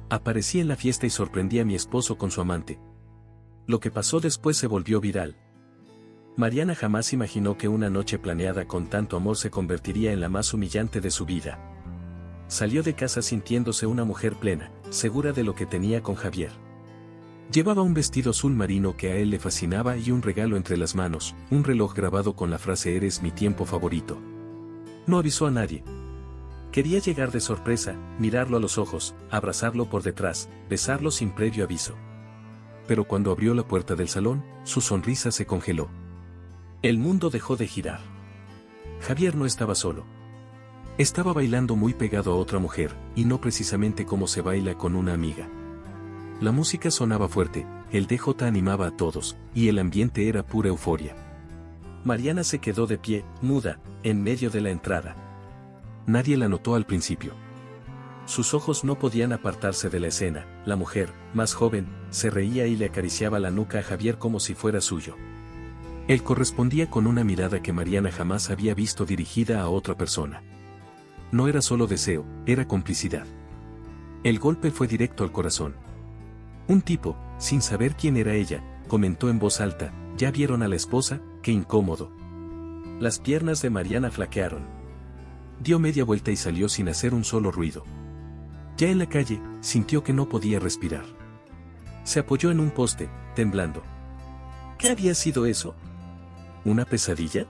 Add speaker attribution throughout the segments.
Speaker 1: Aparecí en la fiesta y sorprendí a mi esposo con su amante. Lo que pasó después se volvió viral. Mariana jamás imaginó que una noche planeada con tanto amor se convertiría en la más humillante de su vida. Salió de casa sintiéndose una mujer plena, segura de lo que tenía con Javier. Llevaba un vestido azul marino que a él le fascinaba y un regalo entre las manos, un reloj grabado con la frase "Eres mi tiempo favorito". No avisó a nadie. Quería llegar de sorpresa, mirarlo a los ojos, abrazarlo por detrás, besarlo sin previo aviso. Pero cuando abrió la puerta del salón, su sonrisa se congeló. El mundo dejó de girar. Javier no estaba solo. Estaba bailando muy pegado a otra mujer, y no precisamente como se baila con una amiga. La música sonaba fuerte, el DJ animaba a todos, y el ambiente era pura euforia. Mariana se quedó de pie, muda, en medio de la entrada. Nadie la notó al principio. Sus ojos no podían apartarse de la escena. La mujer, más joven, se reía y le acariciaba la nuca a Javier como si fuera suyo. Él correspondía con una mirada que Mariana jamás había visto dirigida a otra persona. No era solo deseo, era complicidad. El golpe fue directo al corazón. Un tipo, sin saber quién era ella, comentó en voz alta: ¿ya vieron a la esposa? ¡Qué incómodo! Las piernas de Mariana flaquearon. Dio media vuelta y salió sin hacer un solo ruido. Ya en la calle, sintió que no podía respirar. Se apoyó en un poste, temblando. ¿Qué había sido eso? ¿Una pesadilla?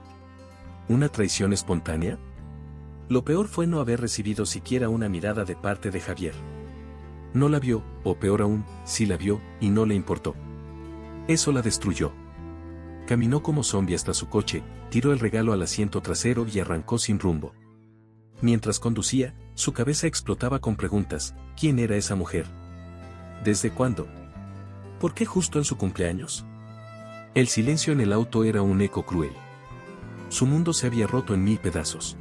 Speaker 1: ¿Una traición espontánea? Lo peor fue no haber recibido siquiera una mirada de parte de Javier. No la vio, o peor aún, sí la vio, y no le importó. Eso la destruyó. Caminó como zombi hasta su coche, tiró el regalo al asiento trasero y arrancó sin rumbo. Mientras conducía, su cabeza explotaba con preguntas: ¿quién era esa mujer? ¿Desde cuándo? ¿Por qué justo en su cumpleaños? El silencio en el auto era un eco cruel. Su mundo se había roto en 1000 pedazos.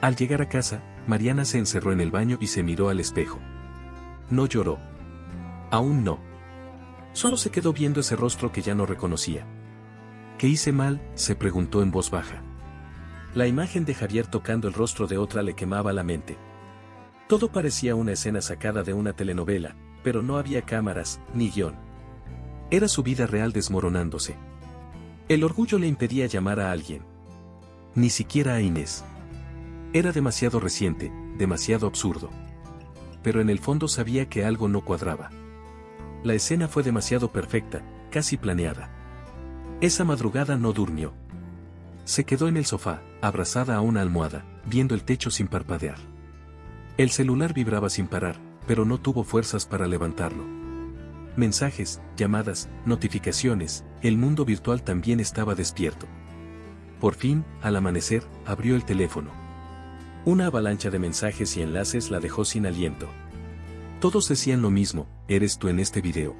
Speaker 1: Al llegar a casa, Mariana se encerró en el baño y se miró al espejo. No lloró. Aún no. Solo se quedó viendo ese rostro que ya no reconocía. ¿Qué hice mal?, se preguntó en voz baja. La imagen de Javier tocando el rostro de otra le quemaba la mente. Todo parecía una escena sacada de una telenovela, pero no había cámaras, ni guión. Era su vida real desmoronándose. El orgullo le impedía llamar a alguien. Ni siquiera a Inés. Era demasiado reciente, demasiado absurdo. Pero en el fondo sabía que algo no cuadraba. La escena fue demasiado perfecta, casi planeada. Esa madrugada no durmió. Se quedó en el sofá, abrazada a una almohada, viendo el techo sin parpadear. El celular vibraba sin parar, pero no tuvo fuerzas para levantarlo. Mensajes, llamadas, notificaciones, el mundo virtual también estaba despierto. Por fin, al amanecer, abrió el teléfono. Una avalancha de mensajes y enlaces la dejó sin aliento. Todos decían lo mismo: eres tú en este video.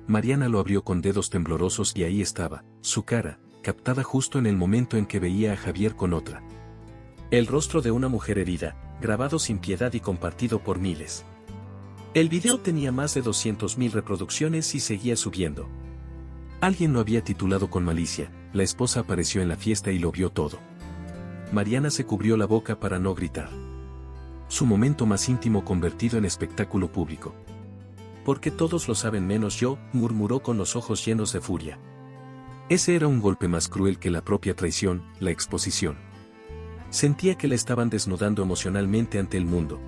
Speaker 1: Mariana lo abrió con dedos temblorosos y ahí estaba, su cara, captada justo en el momento en que veía a Javier con otra. El rostro de una mujer herida, grabado sin piedad y compartido por miles. El video tenía más de 200.000 reproducciones y seguía subiendo. Alguien lo había titulado con malicia: la esposa apareció en la fiesta y lo vio todo. Mariana se cubrió la boca para no gritar. Su momento más íntimo convertido en espectáculo público. Porque todos lo saben menos yo, murmuró con los ojos llenos de furia. Ese era un golpe más cruel que la propia traición, la exposición. Sentía que la estaban desnudando emocionalmente ante el mundo.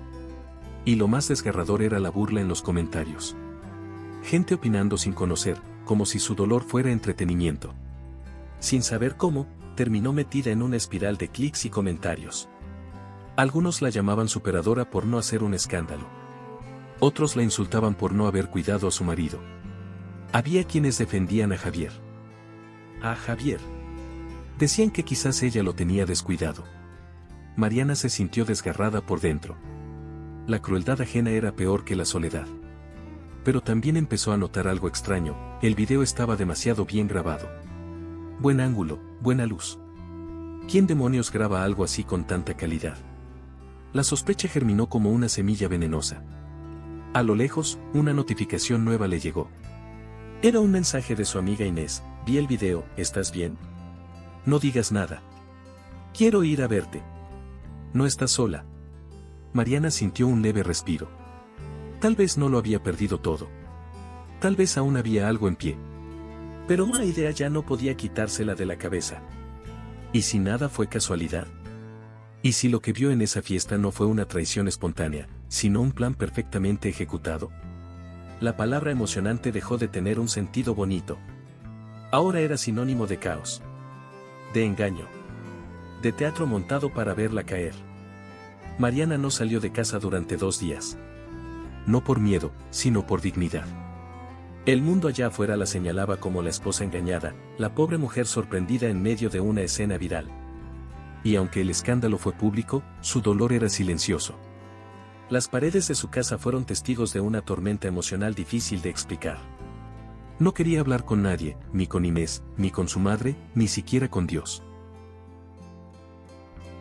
Speaker 1: Y lo más desgarrador era la burla en los comentarios. Gente opinando sin conocer, como si su dolor fuera entretenimiento. Sin saber cómo, terminó metida en una espiral de clics y comentarios. Algunos la llamaban superadora por no hacer un escándalo. Otros la insultaban por no haber cuidado a su marido. Había quienes defendían a Javier. A Javier. Decían que quizás ella lo tenía descuidado. Mariana se sintió desgarrada por dentro. La crueldad ajena era peor que la soledad. Pero también empezó a notar algo extraño: el video estaba demasiado bien grabado. Buen ángulo, buena luz. ¿Quién demonios graba algo así con tanta calidad? La sospecha germinó como una semilla venenosa. A lo lejos, una notificación nueva le llegó. Era un mensaje de su amiga Inés: vi el video, ¿estás bien? No digas nada. Quiero ir a verte. No estás sola. Mariana sintió un leve respiro. Tal vez no lo había perdido todo. Tal vez aún había algo en pie. Pero una idea ya no podía quitársela de la cabeza. ¿Y si nada fue casualidad? ¿Y si lo que vio en esa fiesta no fue una traición espontánea, sino un plan perfectamente ejecutado? La palabra emocionante dejó de tener un sentido bonito. Ahora era sinónimo de caos. De engaño. De teatro montado para verla caer. Mariana no salió de casa durante 2 días. No por miedo, sino por dignidad. El mundo allá afuera la señalaba como la esposa engañada, la pobre mujer sorprendida en medio de una escena viral. Y aunque el escándalo fue público, su dolor era silencioso. Las paredes de su casa fueron testigos de una tormenta emocional difícil de explicar. No quería hablar con nadie, ni con Inés, ni con su madre, ni siquiera con Dios.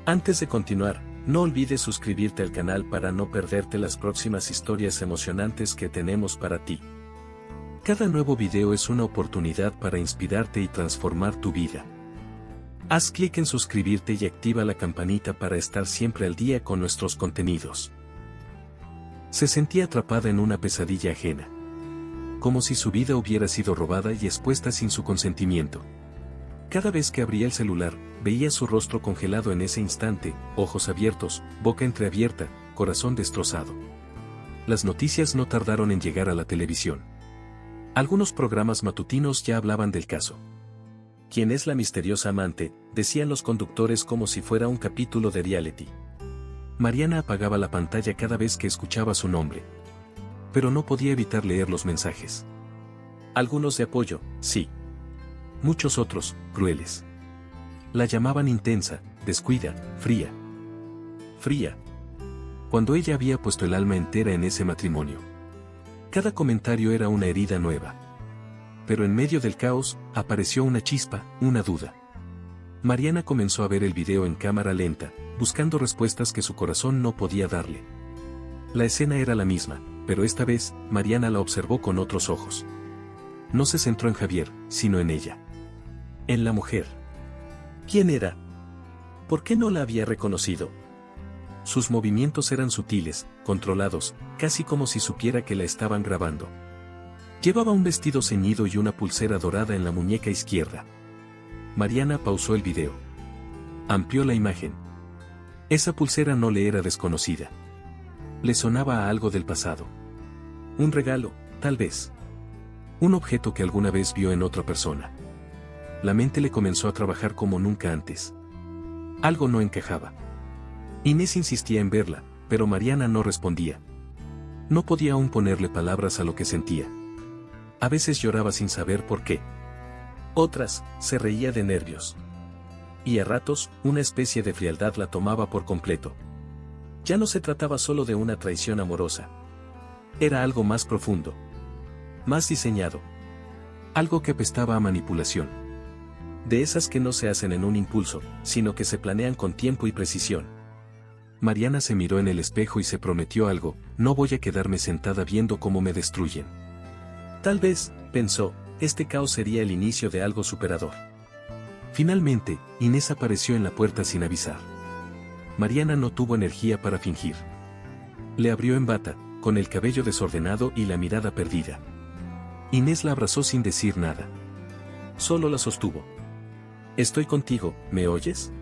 Speaker 1: Antes de continuar, no olvides suscribirte al canal para no perderte las próximas historias emocionantes que tenemos para ti. Cada nuevo video es una oportunidad para inspirarte y transformar tu vida. Haz clic en suscribirte y activa la campanita para estar siempre al día con nuestros contenidos. Se sentía atrapada en una pesadilla ajena. Como si su vida hubiera sido robada y expuesta sin su consentimiento. Cada vez que abría el celular, veía su rostro congelado en ese instante, ojos abiertos, boca entreabierta, corazón destrozado. Las noticias no tardaron en llegar a la televisión. Algunos programas matutinos ya hablaban del caso. ¿Quién es la misteriosa amante?, decían los conductores como si fuera un capítulo de reality. Mariana apagaba la pantalla cada vez que escuchaba su nombre. Pero no podía evitar leer los mensajes. Algunos de apoyo, sí. Muchos otros, crueles. La llamaban intensa, descuida, fría. Fría. Cuando ella había puesto el alma entera en ese matrimonio. Cada comentario era una herida nueva. Pero en medio del caos, apareció una chispa, una duda. Mariana comenzó a ver el video en cámara lenta, buscando respuestas que su corazón no podía darle. La escena era la misma, pero esta vez, Mariana la observó con otros ojos. No se centró en Javier, sino en ella. En la mujer. ¿Quién era? ¿Por qué no la había reconocido? Sus movimientos eran sutiles, controlados, casi como si supiera que la estaban grabando. Llevaba un vestido ceñido y una pulsera dorada en la muñeca izquierda. Mariana pausó el video. Amplió la imagen. Esa pulsera no le era desconocida. Le sonaba a algo del pasado. Un regalo, tal vez. Un objeto que alguna vez vio en otra persona. La mente le comenzó a trabajar como nunca antes. Algo no encajaba. Inés insistía en verla, pero Mariana no respondía. No podía aún ponerle palabras a lo que sentía. A veces lloraba sin saber por qué. Otras, se reía de nervios. Y a ratos, una especie de frialdad la tomaba por completo. Ya no se trataba solo de una traición amorosa. Era algo más profundo. Más diseñado. Algo que apestaba a manipulación. De esas que no se hacen en un impulso, sino que se planean con tiempo y precisión. Mariana se miró en el espejo y se prometió algo: no voy a quedarme sentada viendo cómo me destruyen. Tal vez, pensó, este caos sería el inicio de algo superador. Finalmente, Inés apareció en la puerta sin avisar. Mariana no tuvo energía para fingir. Le abrió en bata, con el cabello desordenado y la mirada perdida. Inés la abrazó sin decir nada. Solo la sostuvo. Estoy contigo, ¿me oyes?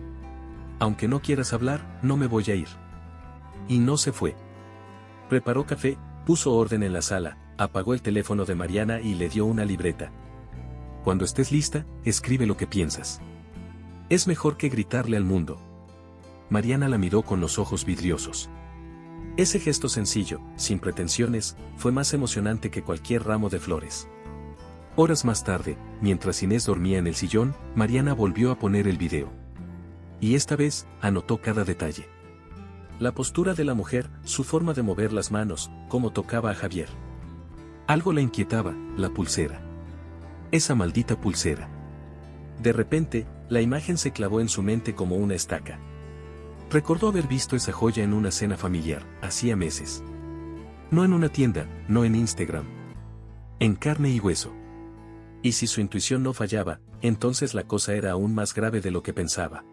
Speaker 1: Aunque no quieras hablar, no me voy a ir. Y no se fue. Preparó café, puso orden en la sala, apagó el teléfono de Mariana y le dio una libreta. Cuando estés lista, escribe lo que piensas. Es mejor que gritarle al mundo. Mariana la miró con los ojos vidriosos. Ese gesto sencillo, sin pretensiones, fue más emocionante que cualquier ramo de flores. Horas más tarde, mientras Inés dormía en el sillón, Mariana volvió a poner el video. Y esta vez, anotó cada detalle. La postura de la mujer, su forma de mover las manos, cómo tocaba a Javier. Algo la inquietaba, la pulsera. Esa maldita pulsera. De repente, la imagen se clavó en su mente como una estaca. Recordó haber visto esa joya en una cena familiar, hacía meses. No en una tienda, no en Instagram. En carne y hueso. Y si su intuición no fallaba, entonces la cosa era aún más grave de lo que pensaba.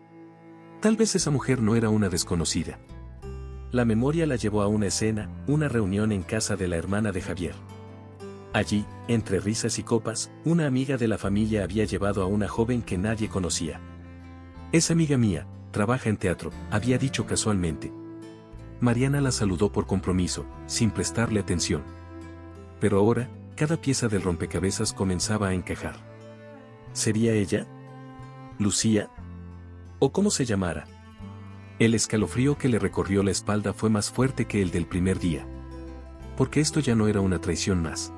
Speaker 1: Tal vez esa mujer no era una desconocida. La memoria la llevó a una escena, una reunión en casa de la hermana de Javier. Allí, entre risas y copas, una amiga de la familia había llevado a una joven que nadie conocía. «Es amiga mía, trabaja en teatro», había dicho casualmente. Mariana la saludó por compromiso, sin prestarle atención. Pero ahora, cada pieza del rompecabezas comenzaba a encajar. ¿Sería ella? ¿Lucía? ¿O cómo se llamara? El escalofrío que le recorrió la espalda fue más fuerte que el del primer día. Porque esto ya no era una traición más.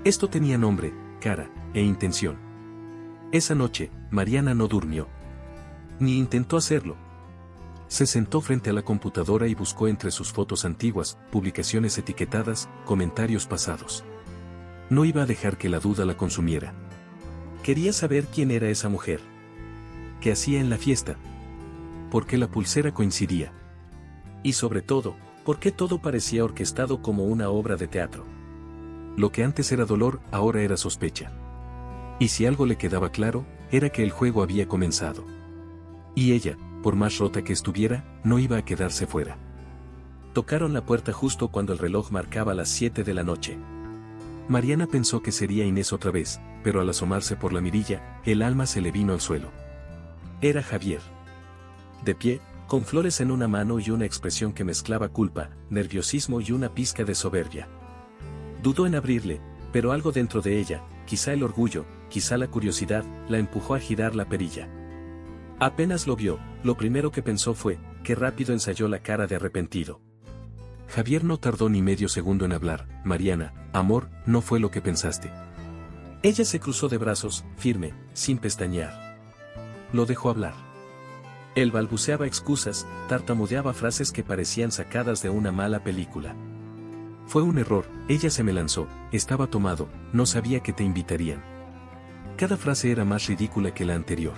Speaker 1: Esto tenía nombre, cara, e intención. Esa noche, Mariana no durmió. Ni intentó hacerlo. Se sentó frente a la computadora y buscó entre sus fotos antiguas, publicaciones etiquetadas, comentarios pasados. No iba a dejar que la duda la consumiera. Quería saber quién era esa mujer. ¿Qué hacía en la fiesta? ¿Por qué la pulsera coincidía? Y sobre todo, ¿por qué todo parecía orquestado como una obra de teatro? Lo que antes era dolor, ahora era sospecha. Y si algo le quedaba claro, era que el juego había comenzado. Y ella, por más rota que estuviera, no iba a quedarse fuera. Tocaron la puerta justo cuando el reloj marcaba las 7 de la noche. Mariana pensó que sería Inés otra vez, pero al asomarse por la mirilla, el alma se le vino al suelo. Era Javier. De pie, con flores en una mano y una expresión que mezclaba culpa, nerviosismo y una pizca de soberbia. Dudó en abrirle, pero algo dentro de ella, quizá el orgullo, quizá la curiosidad, la empujó a girar la perilla. Apenas lo vio, lo primero que pensó fue, qué rápido ensayó la cara de arrepentido. Javier no tardó ni medio segundo en hablar. «Mariana, amor, no fue lo que pensaste». Ella se cruzó de brazos, firme, sin pestañear. Lo dejó hablar. Él balbuceaba excusas, tartamudeaba frases que parecían sacadas de una mala película. «Fue un error, ella se me lanzó, estaba tomado, no sabía que te invitarían». Cada frase era más ridícula que la anterior.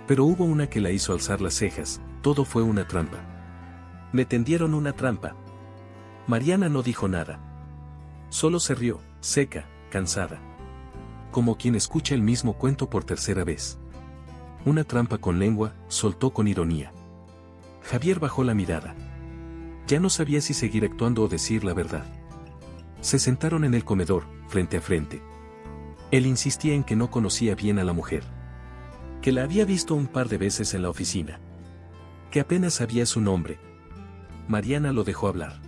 Speaker 1: Pero hubo una que la hizo alzar las cejas, todo fue una trampa. «Me tendieron una trampa». Mariana no dijo nada. Solo se rió, seca, cansada. Como quien escucha el mismo cuento por tercera vez. «Una trampa con lengua», soltó con ironía. Javier bajó la mirada. Ya no sabía si seguir actuando o decir la verdad. Se sentaron en el comedor, frente a frente. Él insistía en que no conocía bien a la mujer. Que la había visto un par de veces en la oficina. Que apenas sabía su nombre. Mariana lo dejó hablar.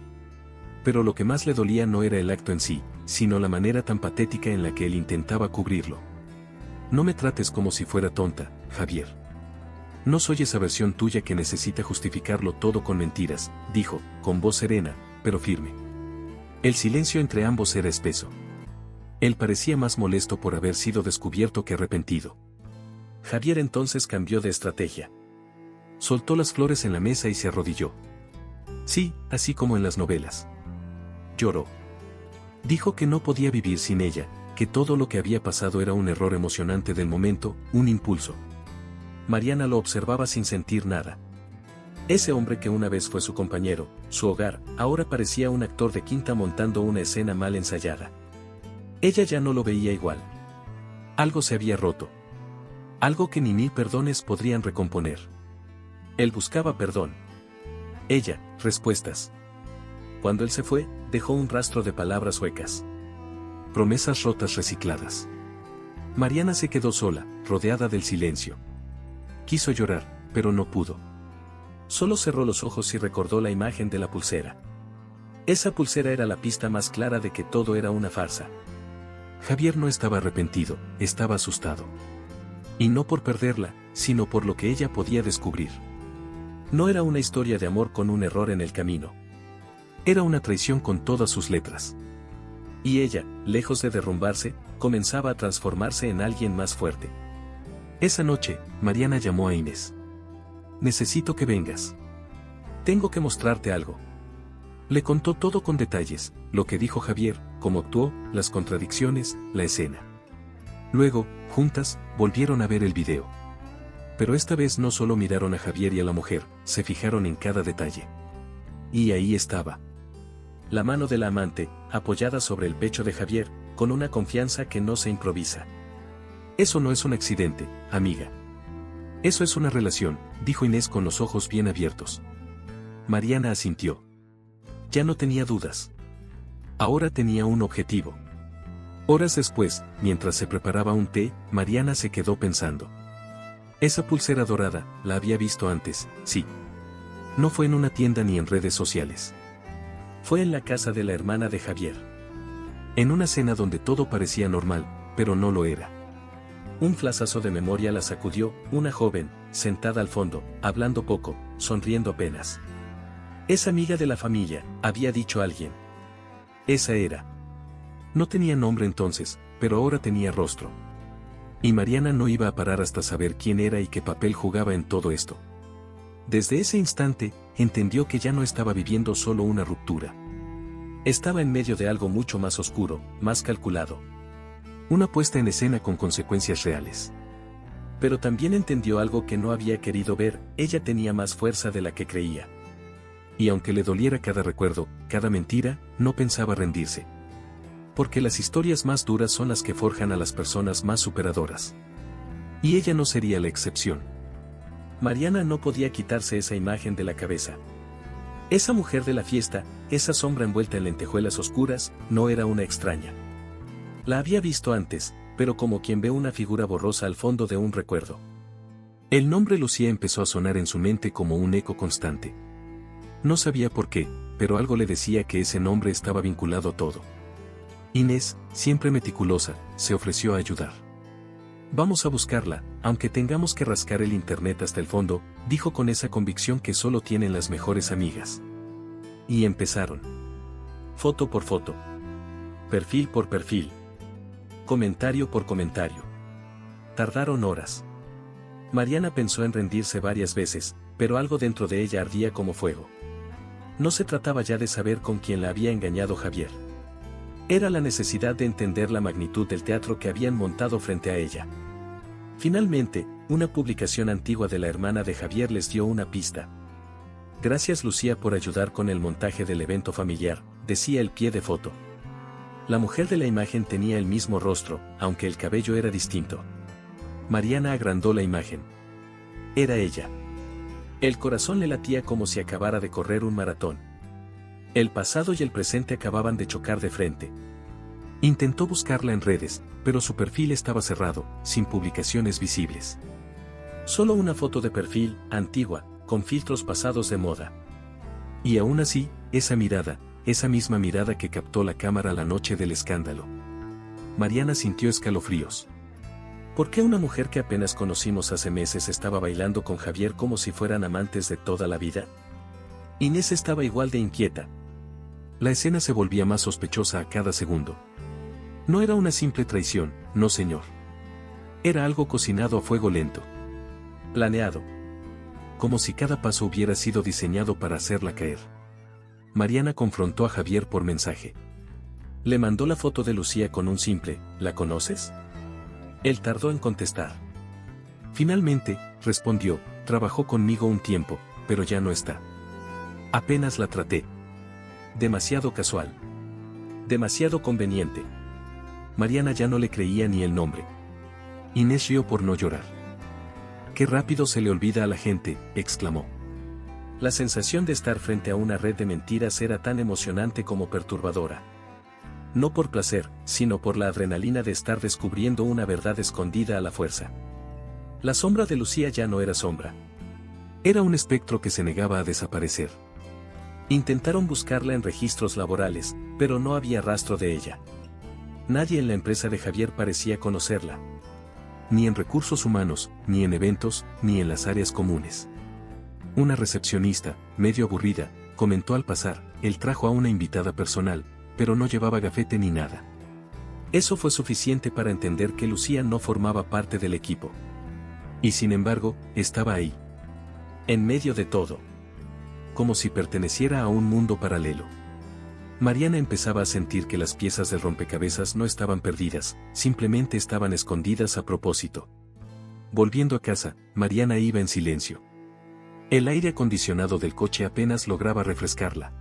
Speaker 1: Pero lo que más le dolía no era el acto en sí, sino la manera tan patética en la que él intentaba cubrirlo. «No me trates como si fuera tonta, Javier. No soy esa versión tuya que necesita justificarlo todo con mentiras», dijo, con voz serena, pero firme. El silencio entre ambos era espeso. Él parecía más molesto por haber sido descubierto que arrepentido. Javier entonces cambió de estrategia. Soltó las flores en la mesa y se arrodilló. Sí, así como en las novelas. Lloró. Dijo que no podía vivir sin ella, que todo lo que había pasado era un error emocionante del momento, un impulso. Mariana lo observaba sin sentir nada. Ese hombre que una vez fue su compañero, su hogar, ahora parecía un actor de quinta montando una escena mal ensayada. Ella ya no lo veía igual. Algo se había roto. Algo que ni 1000 perdones podrían recomponer. Él buscaba perdón. Ella, respuestas. Cuando él se fue, dejó un rastro de palabras huecas. Promesas rotas recicladas. Mariana se quedó sola, rodeada del silencio. Quiso llorar, pero no pudo. Solo cerró los ojos y recordó la imagen de la pulsera. Esa pulsera era la pista más clara de que todo era una farsa. Javier no estaba arrepentido, estaba asustado. Y no por perderla, sino por lo que ella podía descubrir. No era una historia de amor con un error en el camino. Era una traición con todas sus letras. Y ella, lejos de derrumbarse, comenzaba a transformarse en alguien más fuerte. Esa noche, Mariana llamó a Inés. «Necesito que vengas. Tengo que mostrarte algo». Le contó todo con detalles, lo que dijo Javier, cómo actuó, las contradicciones, la escena. Luego, juntas, volvieron a ver el video. Pero esta vez no solo miraron a Javier y a la mujer, se fijaron en cada detalle. Y ahí estaba. La mano de la amante, apoyada sobre el pecho de Javier, con una confianza que no se improvisa. «Eso no es un accidente, amiga. Eso es una relación», dijo Inés con los ojos bien abiertos. Mariana asintió. Ya no tenía dudas. Ahora tenía un objetivo. Horas después, mientras se preparaba un té, Mariana se quedó pensando. Esa pulsera dorada, la había visto antes, sí. No fue en una tienda ni en redes sociales. Fue en la casa de la hermana de Javier. En una cena donde todo parecía normal, pero no lo era. Un flashazo de memoria la sacudió, una joven, sentada al fondo, hablando poco, sonriendo apenas. Es amiga de la familia, había dicho alguien. Esa era. No tenía nombre entonces, pero ahora tenía rostro. Y Mariana no iba a parar hasta saber quién era y qué papel jugaba en todo esto. Desde ese instante, entendió que ya no estaba viviendo solo una ruptura. Estaba en medio de algo mucho más oscuro, más calculado. Una puesta en escena con consecuencias reales. Pero también entendió algo que no había querido ver, ella tenía más fuerza de la que creía. Y aunque le doliera cada recuerdo, cada mentira, no pensaba rendirse. Porque las historias más duras son las que forjan a las personas más superadoras. Y ella no sería la excepción. Mariana no podía quitarse esa imagen de la cabeza. Esa mujer de la fiesta, esa sombra envuelta en lentejuelas oscuras, no era una extraña. La había visto antes, pero como quien ve una figura borrosa al fondo de un recuerdo. El nombre Lucía empezó a sonar en su mente como un eco constante. No sabía por qué, pero algo le decía que ese nombre estaba vinculado a todo. Inés, siempre meticulosa, se ofreció a ayudar. Vamos a buscarla, aunque tengamos que rascar el internet hasta el fondo, dijo con esa convicción que solo tienen las mejores amigas. Y empezaron. Foto por foto. Perfil por perfil. Comentario por comentario. Tardaron horas. Mariana pensó en rendirse varias veces, pero algo dentro de ella ardía como fuego. No se trataba ya de saber con quién la había engañado Javier. Era la necesidad de entender la magnitud del teatro que habían montado frente a ella. Finalmente, una publicación antigua de la hermana de Javier les dio una pista. Gracias Lucía por ayudar con el montaje del evento familiar, decía el pie de foto. La mujer de la imagen tenía el mismo rostro, aunque el cabello era distinto. Mariana agrandó la imagen. Era ella. El corazón le latía como si acabara de correr un maratón. El pasado y el presente acababan de chocar de frente. Intentó buscarla en redes, pero su perfil estaba cerrado, sin publicaciones visibles. Solo una foto de perfil, antigua, con filtros pasados de moda. Y aún así, esa misma mirada que captó la cámara la noche del escándalo. Mariana sintió escalofríos. ¿Por qué una mujer que apenas conocimos hace meses estaba bailando con Javier como si fueran amantes de toda la vida? Inés estaba igual de inquieta. La escena se volvía más sospechosa a cada segundo. No era una simple traición, no señor. Era algo cocinado a fuego lento. Planeado. Como si cada paso hubiera sido diseñado para hacerla caer. Mariana confrontó a Javier por mensaje. Le mandó la foto de Lucía con un simple, ¿la conoces? Él tardó en contestar. Finalmente, respondió, trabajó conmigo un tiempo, pero ya no está. Apenas la traté. Demasiado casual. Demasiado conveniente. Mariana ya no le creía ni el nombre. Inés rió por no llorar. Qué rápido se le olvida a la gente, exclamó. La sensación de estar frente a una red de mentiras era tan emocionante como perturbadora. No por placer, sino por la adrenalina de estar descubriendo una verdad escondida a la fuerza. La sombra de Lucía ya no era sombra. Era un espectro que se negaba a desaparecer. Intentaron buscarla en registros laborales, pero no había rastro de ella. Nadie en la empresa de Javier parecía conocerla. Ni en recursos humanos, ni en eventos, ni en las áreas comunes. Una recepcionista, medio aburrida, comentó al pasar, él trajo a una invitada personal, pero no llevaba gafete ni nada. Eso fue suficiente para entender que Lucía no formaba parte del equipo. Y sin embargo, estaba ahí. En medio de todo. Como si perteneciera a un mundo paralelo. Mariana empezaba a sentir que las piezas del rompecabezas no estaban perdidas, simplemente estaban escondidas a propósito. Volviendo a casa, Mariana iba en silencio. El aire acondicionado del coche apenas lograba refrescarla.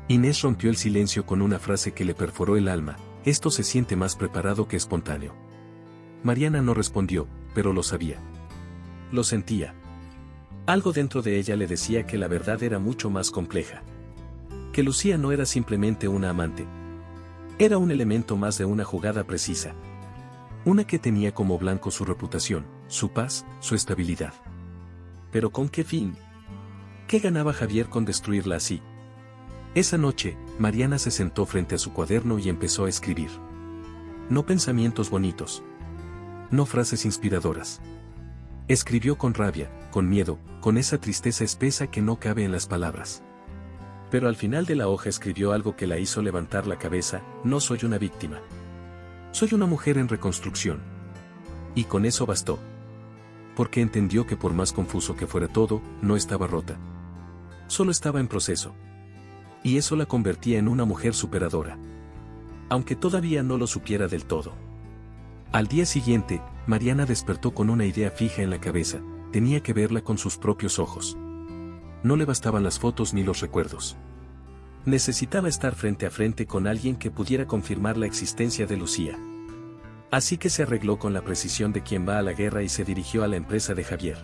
Speaker 1: Inés rompió el silencio con una frase que le perforó el alma, esto se siente más preparado que espontáneo. Mariana no respondió, pero lo sabía. Lo sentía. Algo dentro de ella le decía que la verdad era mucho más compleja. Que Lucía no era simplemente una amante. Era un elemento más de una jugada precisa. Una que tenía como blanco su reputación, su paz, su estabilidad. ¿Pero con qué fin? ¿Qué ganaba Javier con destruirla así? Esa noche, Mariana se sentó frente a su cuaderno y empezó a escribir. No pensamientos bonitos. No frases inspiradoras. Escribió con rabia, con miedo, con esa tristeza espesa que no cabe en las palabras. Pero al final de la hoja escribió algo que la hizo levantar la cabeza: no soy una víctima. Soy una mujer en reconstrucción. Y con eso bastó. Porque entendió que por más confuso que fuera todo, no estaba rota. Solo estaba en proceso. Y eso la convertía en una mujer superadora. Aunque todavía no lo supiera del todo. Al día siguiente, Mariana despertó con una idea fija en la cabeza: tenía que verla con sus propios ojos. No le bastaban las fotos ni los recuerdos. Necesitaba estar frente a frente con alguien que pudiera confirmar la existencia de Lucía. Así que se arregló con la precisión de quien va a la guerra y se dirigió a la empresa de Javier.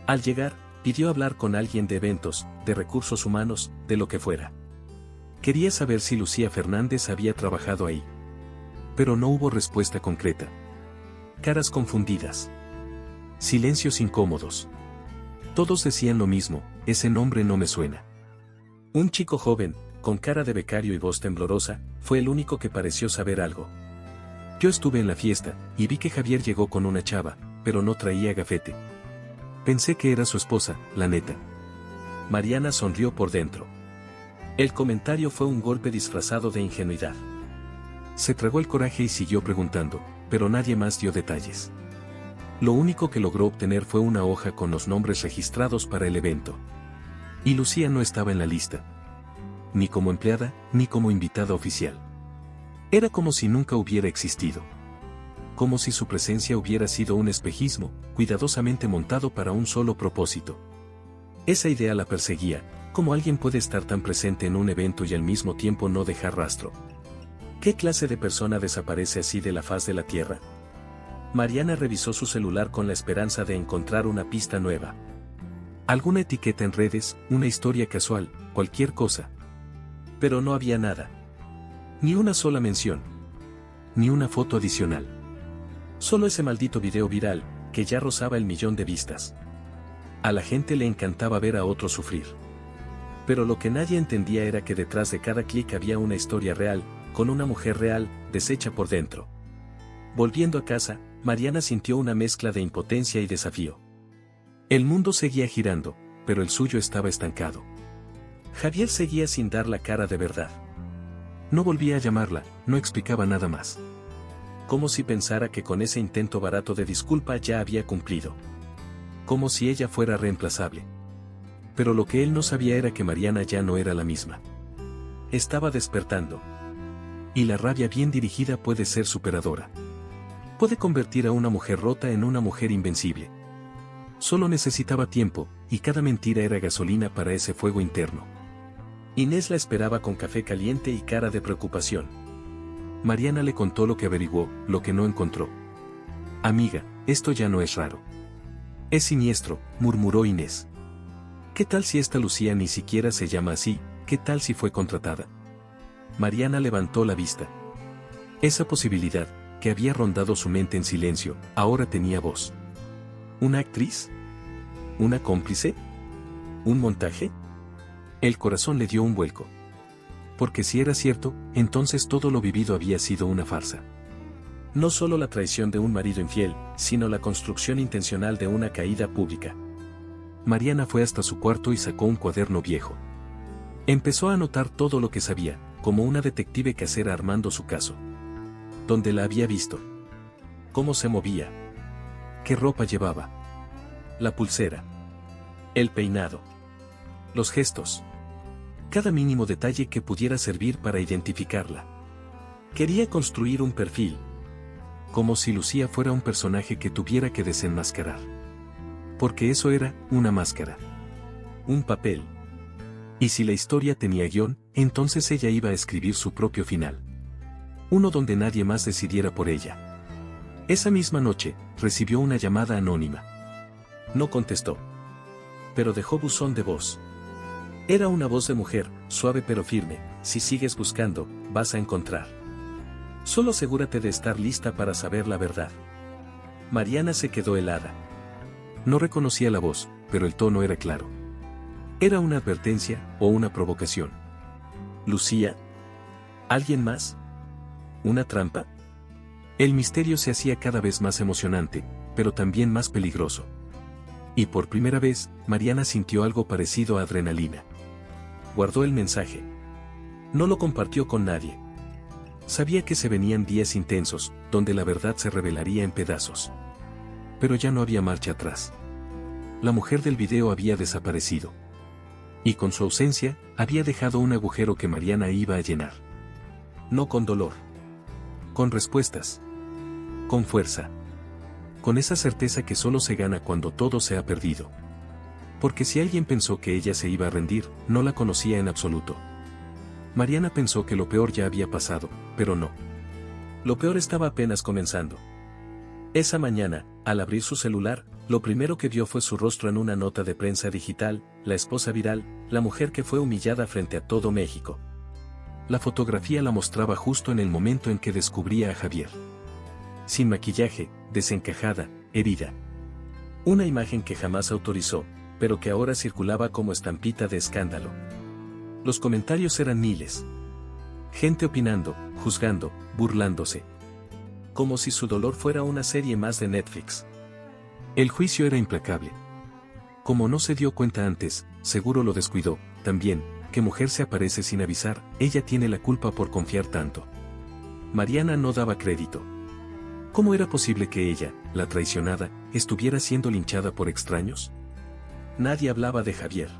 Speaker 1: Al llegar, pidió hablar con alguien de eventos, de recursos humanos, de lo que fuera. Quería saber si Lucía Fernández había trabajado ahí. Pero no hubo respuesta concreta. Caras confundidas. Silencios incómodos. Todos decían lo mismo: ese nombre no me suena. Un chico joven, con cara de becario y voz temblorosa, fue el único que pareció saber algo. Yo estuve en la fiesta, y vi que Javier llegó con una chava, pero no traía gafete. Pensé que era su esposa, la neta. Mariana sonrió por dentro. El comentario fue un golpe disfrazado de ingenuidad. Se tragó el coraje y siguió preguntando, pero nadie más dio detalles. Lo único que logró obtener fue una hoja con los nombres registrados para el evento. Y Lucía no estaba en la lista. Ni como empleada, ni como invitada oficial. Era como si nunca hubiera existido. Como si su presencia hubiera sido un espejismo, cuidadosamente montado para un solo propósito. Esa idea la perseguía: ¿cómo alguien puede estar tan presente en un evento y al mismo tiempo no dejar rastro? ¿Qué clase de persona desaparece así de la faz de la tierra? Mariana revisó su celular con la esperanza de encontrar una pista nueva. Alguna etiqueta en redes, una historia casual, cualquier cosa. Pero no había nada. Ni una sola mención. Ni una foto adicional. Solo ese maldito video viral, que ya rozaba el 1.000.000 de vistas. A la gente le encantaba ver a otros sufrir. Pero lo que nadie entendía era que detrás de cada clic había una historia real, con una mujer real, deshecha por dentro. Volviendo a casa, Mariana sintió una mezcla de impotencia y desafío. El mundo seguía girando, pero el suyo estaba estancado. Javier seguía sin dar la cara de verdad. No volvía a llamarla, no explicaba nada más. Como si pensara que con ese intento barato de disculpa ya había cumplido. Como si ella fuera reemplazable. Pero lo que él no sabía era que Mariana ya no era la misma. Estaba despertando. Y la rabia bien dirigida puede ser superadora. Puede convertir a una mujer rota en una mujer invencible. Solo necesitaba tiempo, y cada mentira era gasolina para ese fuego interno. Inés la esperaba con café caliente y cara de preocupación. Mariana le contó lo que averiguó, lo que no encontró. Amiga, esto ya no es raro. Es siniestro, murmuró Inés. ¿Qué tal si esta Lucía ni siquiera se llama así? ¿Qué tal si fue contratada? Mariana levantó la vista. Esa posibilidad, que había rondado su mente en silencio, ahora tenía voz. ¿Una actriz? ¿Una cómplice? ¿Un montaje? El corazón le dio un vuelco. Porque si era cierto, entonces todo lo vivido había sido una farsa. No solo la traición de un marido infiel, sino la construcción intencional de una caída pública. Mariana fue hasta su cuarto y sacó un cuaderno viejo. Empezó a anotar todo lo que sabía, como una detective casera armando su caso. ¿Dónde la había visto? ¿Cómo se movía? ¿Qué ropa llevaba? La pulsera. El peinado. Los gestos. Cada mínimo detalle que pudiera servir para identificarla. Quería construir un perfil. Como si Lucía fuera un personaje que tuviera que desenmascarar. Porque eso era, una máscara. Un papel. Y si la historia tenía guión, entonces ella iba a escribir su propio final. Uno donde nadie más decidiera por ella. Esa misma noche, recibió una llamada anónima. No contestó. pero dejó buzón de voz. Era una voz de mujer, suave pero firme: si sigues buscando, vas a encontrar. Solo asegúrate de estar lista para saber la verdad. Mariana se quedó helada. No reconocía la voz, pero el tono era claro. ¿Era una advertencia o una provocación? ¿Lucía? ¿Alguien más? ¿Una trampa? El misterio se hacía cada vez más emocionante, pero también más peligroso. Y por primera vez, Mariana sintió algo parecido a adrenalina. Guardó el mensaje. No lo compartió con nadie. Sabía que se venían días intensos, donde la verdad se revelaría en pedazos. Pero ya no había marcha atrás. La mujer del video había desaparecido. Y con su ausencia, había dejado un agujero que Mariana iba a llenar. No con dolor. Con respuestas. Con fuerza. Con esa certeza que solo se gana cuando todo se ha perdido. Porque si alguien pensó que ella se iba a rendir, no la conocía en absoluto. Mariana pensó que lo peor ya había pasado, pero no. Lo peor estaba apenas comenzando. Esa mañana, al abrir su celular, lo primero que vio fue su rostro en una nota de prensa digital: la esposa viral, la mujer que fue humillada frente a todo México. La fotografía la mostraba justo en el momento en que descubría a Javier. Sin maquillaje, desencajada, herida. Una imagen que jamás autorizó, pero que ahora circulaba como estampita de escándalo. Los comentarios eran miles. Gente opinando, juzgando, burlándose. Como si su dolor fuera una serie más de Netflix. El juicio era implacable. Como no se dio cuenta antes, seguro lo descuidó. También, ¿qué mujer se aparece sin avisar? Ella tiene la culpa por confiar tanto. Mariana no daba crédito. ¿Cómo era posible que ella, la traicionada, estuviera siendo linchada por extraños? Nadie hablaba de Javier.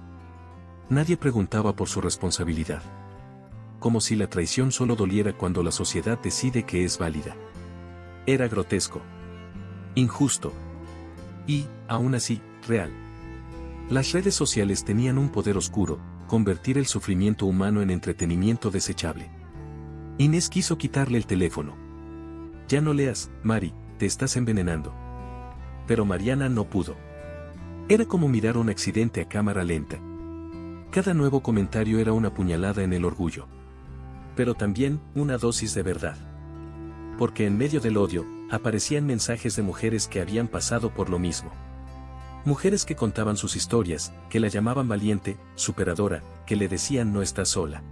Speaker 1: Nadie preguntaba por su responsabilidad. Como si la traición solo doliera cuando la sociedad decide que es válida. Era grotesco. Injusto. Y, aún así, real. Las redes sociales tenían un poder oscuro: convertir el sufrimiento humano en entretenimiento desechable. Inés quiso quitarle el teléfono. Ya no leas, Mari, te estás envenenando. Pero Mariana no pudo. Era como mirar un accidente a cámara lenta. Cada nuevo comentario era una puñalada en el orgullo. Pero también una dosis de verdad. Porque en medio del odio, aparecían mensajes de mujeres que habían pasado por lo mismo. Mujeres que contaban sus historias, que la llamaban valiente, superadora, que le decían no estás sola.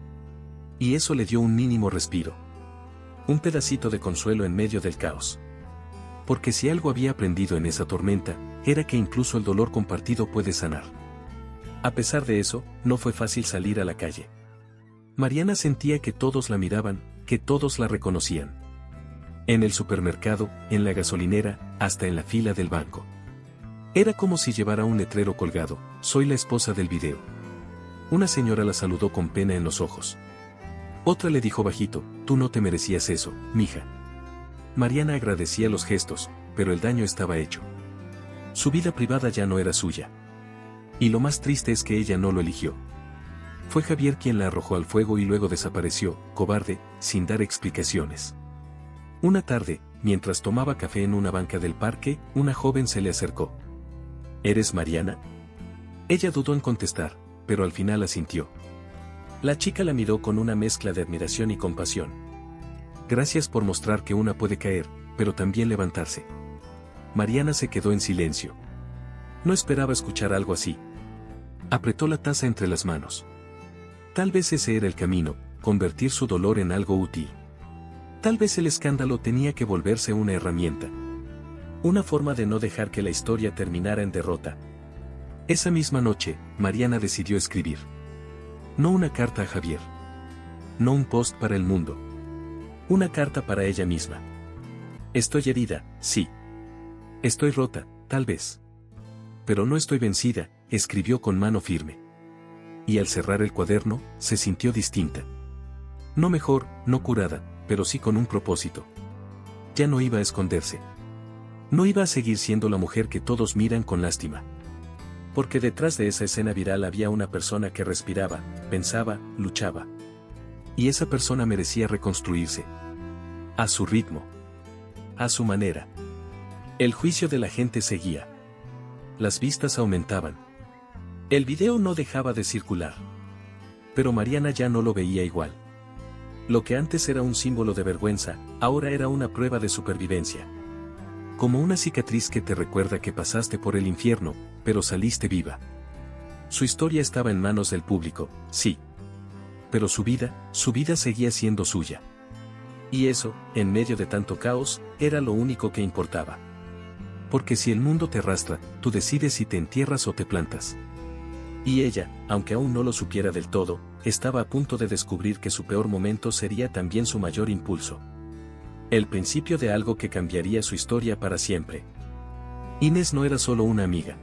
Speaker 1: Y eso le dio un mínimo respiro. Un pedacito de consuelo en medio del caos. Porque si algo había aprendido en esa tormenta, era que incluso el dolor compartido puede sanar. A pesar de eso, no fue fácil salir a la calle. Mariana sentía que todos la miraban, que todos la reconocían. En el supermercado, en la gasolinera, hasta en la fila del banco. Era como si llevara un letrero colgado: soy la esposa del video. Una señora la saludó con pena en los ojos. Otra le dijo bajito: tú no te merecías eso, mija. Mariana agradecía los gestos, pero el daño estaba hecho. Su vida privada ya no era suya. Y lo más triste es que ella no lo eligió. Fue Javier quien la arrojó al fuego y luego desapareció, cobarde, sin dar explicaciones. Una tarde, mientras tomaba café en una banca del parque, una joven se le acercó. ¿Eres Mariana? Ella dudó en contestar, pero al final asintió. La chica la miró con una mezcla de admiración y compasión. Gracias por mostrar que una puede caer, pero también levantarse. Mariana se quedó en silencio. No esperaba escuchar algo así. Apretó la taza entre las manos. Tal vez ese era el camino: convertir su dolor en algo útil. Tal vez el escándalo tenía que volverse una herramienta. Una forma de no dejar que la historia terminara en derrota. Esa misma noche, Mariana decidió escribir. No una carta a Javier. No un post para el mundo. Una carta para ella misma. Estoy herida, sí. Estoy rota, tal vez. Pero no estoy vencida, escribió con mano firme. Y al cerrar el cuaderno, se sintió distinta. No mejor, no curada, pero sí con un propósito. Ya no iba a esconderse. No iba a seguir siendo la mujer que todos miran con lástima. Porque detrás de esa escena viral había una persona que respiraba, pensaba, luchaba. Y esa persona merecía reconstruirse. A su ritmo. A su manera. El juicio de la gente seguía. Las vistas aumentaban. El video no dejaba de circular. Pero Mariana ya no lo veía igual. Lo que antes era un símbolo de vergüenza, ahora era una prueba de supervivencia. Como una cicatriz que te recuerda que pasaste por el infierno, pero saliste viva. Su historia estaba en manos del público, sí. Pero su vida seguía siendo suya. Y eso, en medio de tanto caos, era lo único que importaba. Porque si el mundo te arrastra, tú decides si te entierras o te plantas. Y ella, aunque aún no lo supiera del todo, estaba a punto de descubrir que su peor momento sería también su mayor impulso. El principio de algo que cambiaría su historia para siempre. Inés no era solo una amiga.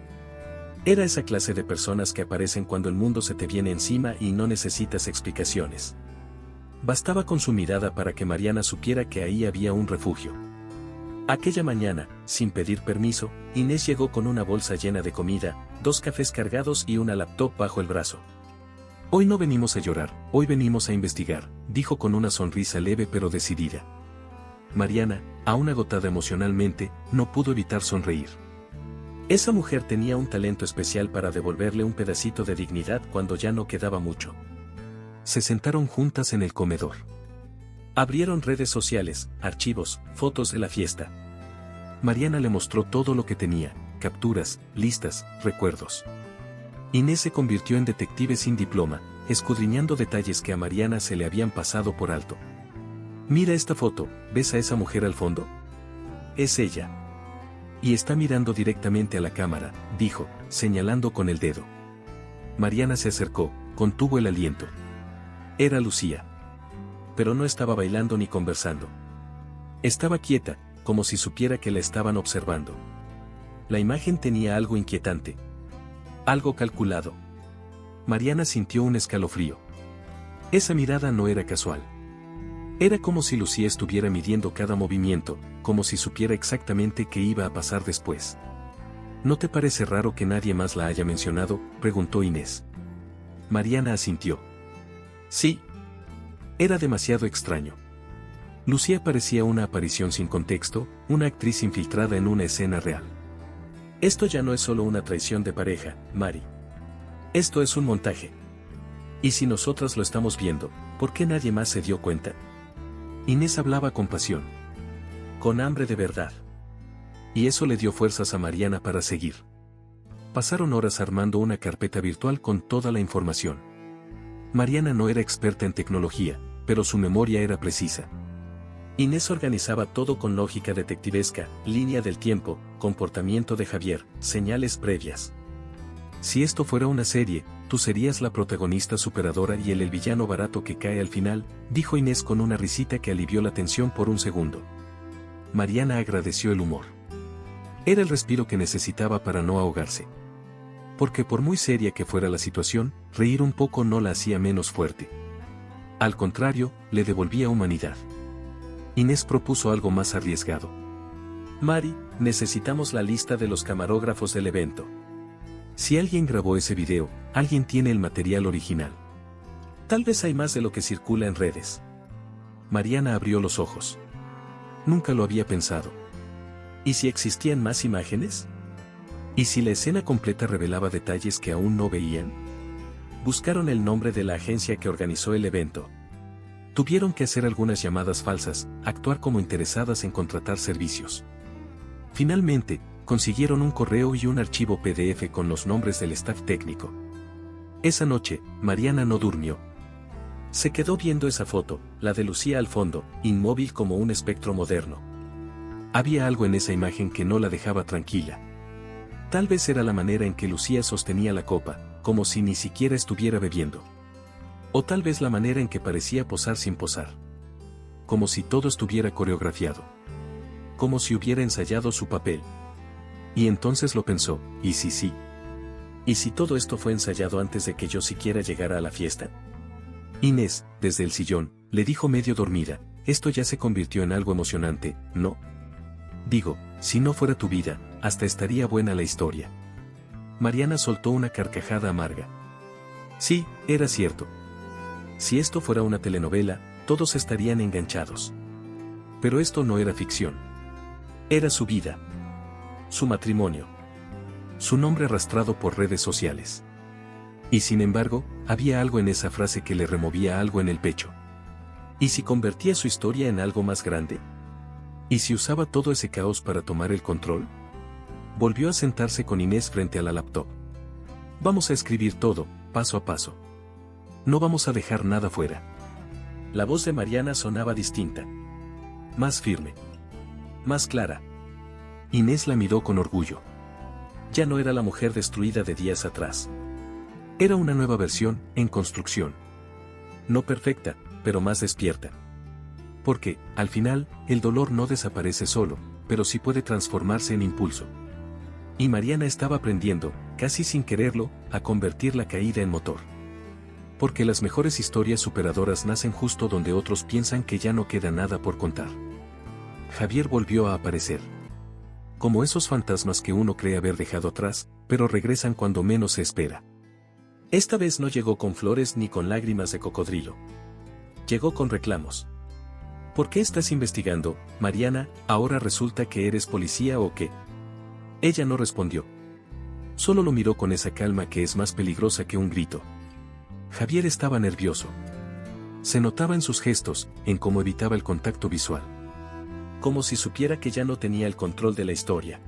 Speaker 1: Era esa clase de personas que aparecen cuando el mundo se te viene encima y no necesitas explicaciones. Bastaba con su mirada para que Mariana supiera que ahí había un refugio. Aquella mañana, sin pedir permiso, Inés llegó con una bolsa llena de comida, 2 cafés cargados y una laptop bajo el brazo. Hoy no venimos a llorar, hoy venimos a investigar, dijo con una sonrisa leve pero decidida. Mariana, aún agotada emocionalmente, no pudo evitar sonreír. Esa mujer tenía un talento especial para devolverle un pedacito de dignidad cuando ya no quedaba mucho. Se sentaron juntas en el comedor. Abrieron redes sociales, archivos, fotos de la fiesta. Mariana le mostró todo lo que tenía, capturas, listas, recuerdos. Inés se convirtió en detective sin diploma, escudriñando detalles que a Mariana se le habían pasado por alto. Mira esta foto, ¿ves a esa mujer al fondo? Es ella. Y está mirando directamente a la cámara, dijo, señalando con el dedo. Mariana se acercó, contuvo el aliento. Era Lucía. Pero no estaba bailando ni conversando. Estaba quieta, como si supiera que la estaban observando. La imagen tenía algo inquietante. Algo calculado. Mariana sintió un escalofrío. Esa mirada no era casual. Era como si Lucía estuviera midiendo cada movimiento, como si supiera exactamente qué iba a pasar después. ¿No te parece raro que nadie más la haya mencionado?, preguntó Inés. Mariana asintió. Sí. Era demasiado extraño. Lucía parecía una aparición sin contexto, una actriz infiltrada en una escena real. Esto ya no es solo una traición de pareja, Mari. Esto es un montaje. Y si nosotras lo estamos viendo, ¿por qué nadie más se dio cuenta? Inés hablaba con pasión. Con hambre de verdad. Y eso le dio fuerzas a Mariana para seguir. Pasaron horas armando una carpeta virtual con toda la información. Mariana no era experta en tecnología, pero su memoria era precisa. Inés organizaba todo con lógica detectivesca, línea del tiempo, comportamiento de Javier, señales previas. Si esto fuera una serie, tú serías la protagonista superadora y él el villano barato que cae al final, dijo Inés con una risita que alivió la tensión por un segundo. Mariana agradeció el humor. Era el respiro que necesitaba para no ahogarse. Porque por muy seria que fuera la situación, reír un poco no la hacía menos fuerte. Al contrario, le devolvía humanidad. Inés propuso algo más arriesgado. Mari, necesitamos la lista de los camarógrafos del evento. Si alguien grabó ese video, alguien tiene el material original. Tal vez hay más de lo que circula en redes. Mariana abrió los ojos. Nunca lo había pensado. ¿Y si existían más imágenes? ¿Y si la escena completa revelaba detalles que aún no veían? Buscaron el nombre de la agencia que organizó el evento. Tuvieron que hacer algunas llamadas falsas, actuar como interesadas en contratar servicios. Finalmente, consiguieron un correo y un archivo PDF con los nombres del staff técnico. Esa noche, Mariana no durmió. Se quedó viendo esa foto, la de Lucía al fondo, inmóvil como un espectro moderno. Había algo en esa imagen que no la dejaba tranquila. Tal vez era la manera en que Lucía sostenía la copa, como si ni siquiera estuviera bebiendo. O tal vez la manera en que parecía posar sin posar. Como si todo estuviera coreografiado. Como si hubiera ensayado su papel. Y entonces lo pensó, ¿y si sí? ¿Y si todo esto fue ensayado antes de que yo siquiera llegara a la fiesta? Inés, desde el sillón, le dijo medio dormida, esto ya se convirtió en algo emocionante, ¿no? Digo, si no fuera tu vida, hasta estaría buena la historia. Mariana soltó una carcajada amarga. Sí, era cierto. Si esto fuera una telenovela, todos estarían enganchados. Pero esto no era ficción. Era su vida. Su matrimonio. Su nombre arrastrado por redes sociales. Y sin embargo, había algo en esa frase que le removía algo en el pecho. ¿Y si convertía su historia en algo más grande? ¿Y si usaba todo ese caos para tomar el control? Volvió a sentarse con Inés frente a la laptop. Vamos a escribir todo, paso a paso. No vamos a dejar nada fuera. La voz de Mariana sonaba distinta. Más firme. Más clara. Inés la miró con orgullo. Ya no era la mujer destruida de días atrás. Era una nueva versión, en construcción. No perfecta, pero más despierta. Porque, al final, el dolor no desaparece solo, pero sí puede transformarse en impulso. Y Mariana estaba aprendiendo, casi sin quererlo, a convertir la caída en motor. Porque las mejores historias superadoras nacen justo donde otros piensan que ya no queda nada por contar. Javier volvió a aparecer. Como esos fantasmas que uno cree haber dejado atrás, pero regresan cuando menos se espera. Esta vez no llegó con flores ni con lágrimas de cocodrilo. Llegó con reclamos. ¿Por qué estás investigando, Mariana? ¿Ahora resulta que eres policía o qué? Ella no respondió. Solo lo miró con esa calma que es más peligrosa que un grito. Javier estaba nervioso. Se notaba en sus gestos, en cómo evitaba el contacto visual. Como si supiera que ya no tenía el control de la historia.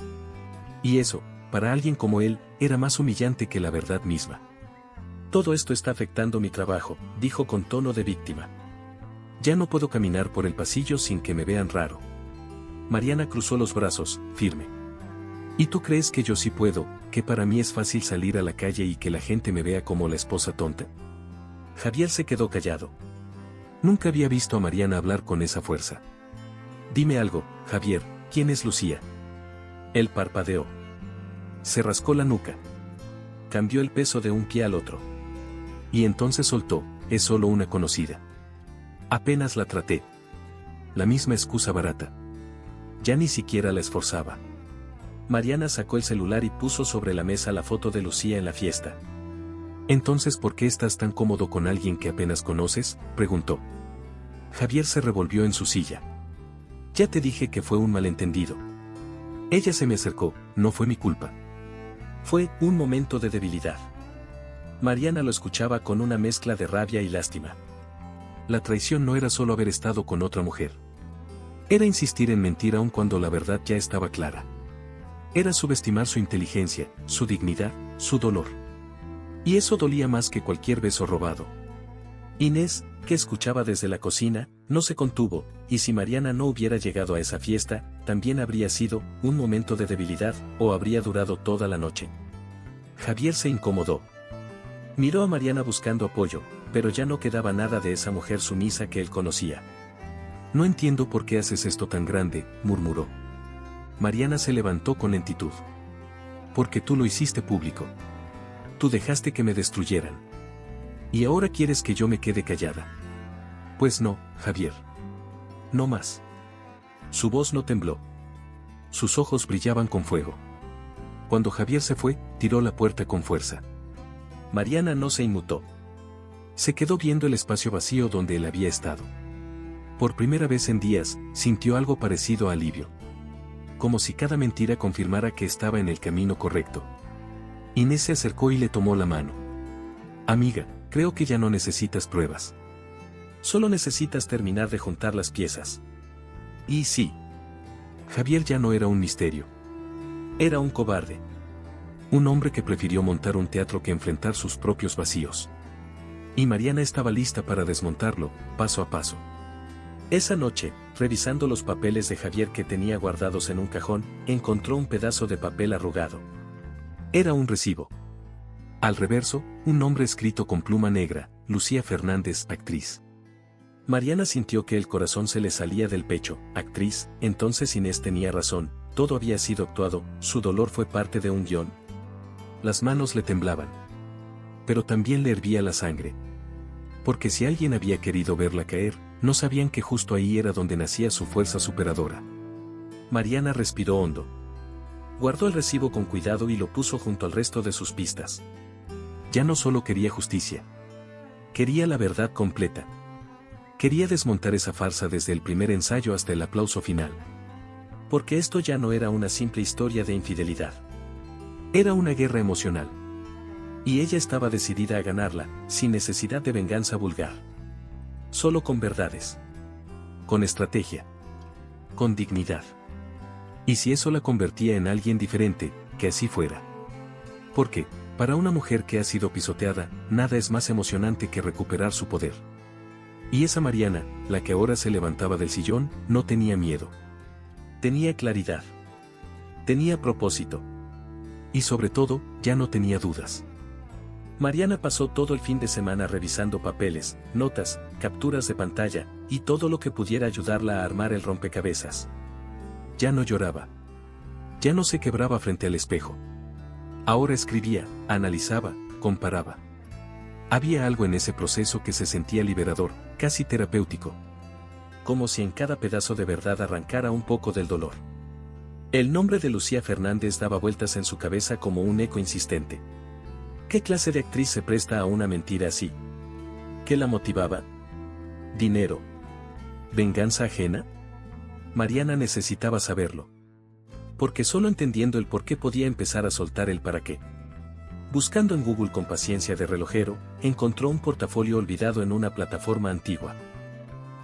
Speaker 1: Y eso, para alguien como él, era más humillante que la verdad misma. Todo esto está afectando mi trabajo, dijo con tono de víctima. Ya no puedo caminar por el pasillo sin que me vean raro. Mariana cruzó los brazos, firme. ¿Y tú crees que yo sí puedo, que para mí es fácil salir a la calle y que la gente me vea como la esposa tonta? Javier se quedó callado. Nunca había visto a Mariana hablar con esa fuerza. Dime algo, Javier, ¿quién es Lucía? Él parpadeó. Se rascó la nuca. Cambió el peso de un pie al otro. Y entonces soltó, es solo una conocida. Apenas la traté. La misma excusa barata. Ya ni siquiera la esforzaba. Mariana sacó el celular y puso sobre la mesa la foto de Lucía en la fiesta. Entonces, ¿por qué estás tan cómodo con alguien que apenas conoces?, preguntó. Javier se revolvió en su silla. Ya te dije que fue un malentendido. Ella se me acercó, no fue mi culpa. Fue un momento de debilidad. Mariana lo escuchaba con una mezcla de rabia y lástima. La traición no era solo haber estado con otra mujer. Era insistir en mentir aun cuando la verdad ya estaba clara. Era subestimar su inteligencia, su dignidad, su dolor. Y eso dolía más que cualquier beso robado. Inés, que escuchaba desde la cocina, no se contuvo, y si Mariana no hubiera llegado a esa fiesta, también habría sido un momento de debilidad, o habría durado toda la noche. Javier se incomodó. Miró a Mariana buscando apoyo, pero ya no quedaba nada de esa mujer sumisa que él conocía. No entiendo por qué haces esto tan grande, murmuró. Mariana se levantó con lentitud. Porque tú lo hiciste público. Tú dejaste que me destruyeran. ¿Y ahora quieres que yo me quede callada? Pues no, Javier. No más. Su voz no tembló. Sus ojos brillaban con fuego. Cuando Javier se fue, tiró la puerta con fuerza. Mariana no se inmutó. Se quedó viendo el espacio vacío donde él había estado. Por primera vez en días, sintió algo parecido a alivio. Como si cada mentira confirmara que estaba en el camino correcto. Inés se acercó y le tomó la mano. Amiga, creo que ya no necesitas pruebas. Solo necesitas terminar de juntar las piezas. Y sí. Javier ya no era un misterio. Era un cobarde. Un hombre que prefirió montar un teatro que enfrentar sus propios vacíos. Y Mariana estaba lista para desmontarlo, paso a paso. Esa noche, revisando los papeles de Javier que tenía guardados en un cajón, encontró un pedazo de papel arrugado. Era un recibo. Al reverso, un nombre escrito con pluma negra, Lucía Fernández, actriz. Mariana sintió que el corazón se le salía del pecho, actriz, entonces Inés tenía razón, todo había sido actuado, su dolor fue parte de un guión. Las manos le temblaban. Pero también le hervía la sangre. Porque si alguien había querido verla caer, no sabían que justo ahí era donde nacía su fuerza superadora. Mariana respiró hondo. Guardó el recibo con cuidado y lo puso junto al resto de sus pistas. Ya no solo quería justicia. Quería la verdad completa. Quería desmontar esa farsa desde el primer ensayo hasta el aplauso final. Porque esto ya no era una simple historia de infidelidad. Era una guerra emocional. Y ella estaba decidida a ganarla, sin necesidad de venganza vulgar. Solo con verdades. Con estrategia. Con dignidad. Y si eso la convertía en alguien diferente, que así fuera. Porque, para una mujer que ha sido pisoteada, nada es más emocionante que recuperar su poder. Y esa Mariana, la que ahora se levantaba del sillón, no tenía miedo. Tenía claridad. Tenía propósito. Y sobre todo, ya no tenía dudas. Mariana pasó todo el fin de semana revisando papeles, notas, capturas de pantalla, y todo lo que pudiera ayudarla a armar el rompecabezas. Ya no lloraba. Ya no se quebraba frente al espejo. Ahora escribía, analizaba, comparaba. Había algo en ese proceso que se sentía liberador, casi terapéutico. Como si en cada pedazo de verdad arrancara un poco del dolor. El nombre de Lucía Fernández daba vueltas en su cabeza como un eco insistente. ¿Qué clase de actriz se presta a una mentira así? ¿Qué la motivaba? ¿Dinero? ¿Venganza ajena? Mariana necesitaba saberlo. Porque solo entendiendo el por qué podía empezar a soltar el para qué. Buscando en Google con paciencia de relojero, encontró un portafolio olvidado en una plataforma antigua.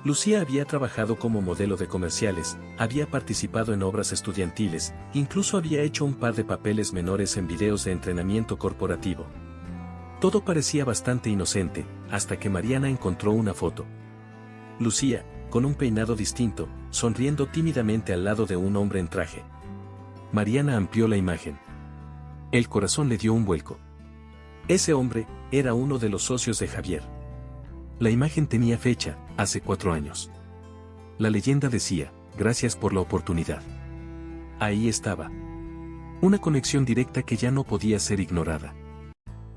Speaker 1: Lucía había trabajado como modelo de comerciales, había participado en obras estudiantiles, incluso había hecho un par de papeles menores en videos de entrenamiento corporativo. Todo parecía bastante inocente, hasta que Mariana encontró una foto. Lucía, con un peinado distinto, sonriendo tímidamente al lado de un hombre en traje. Mariana amplió la imagen. El corazón le dio un vuelco. Ese hombre era uno de los socios de Javier. La imagen tenía fecha, hace 4 años. La leyenda decía, gracias por la oportunidad. Ahí estaba. Una conexión directa que ya no podía ser ignorada.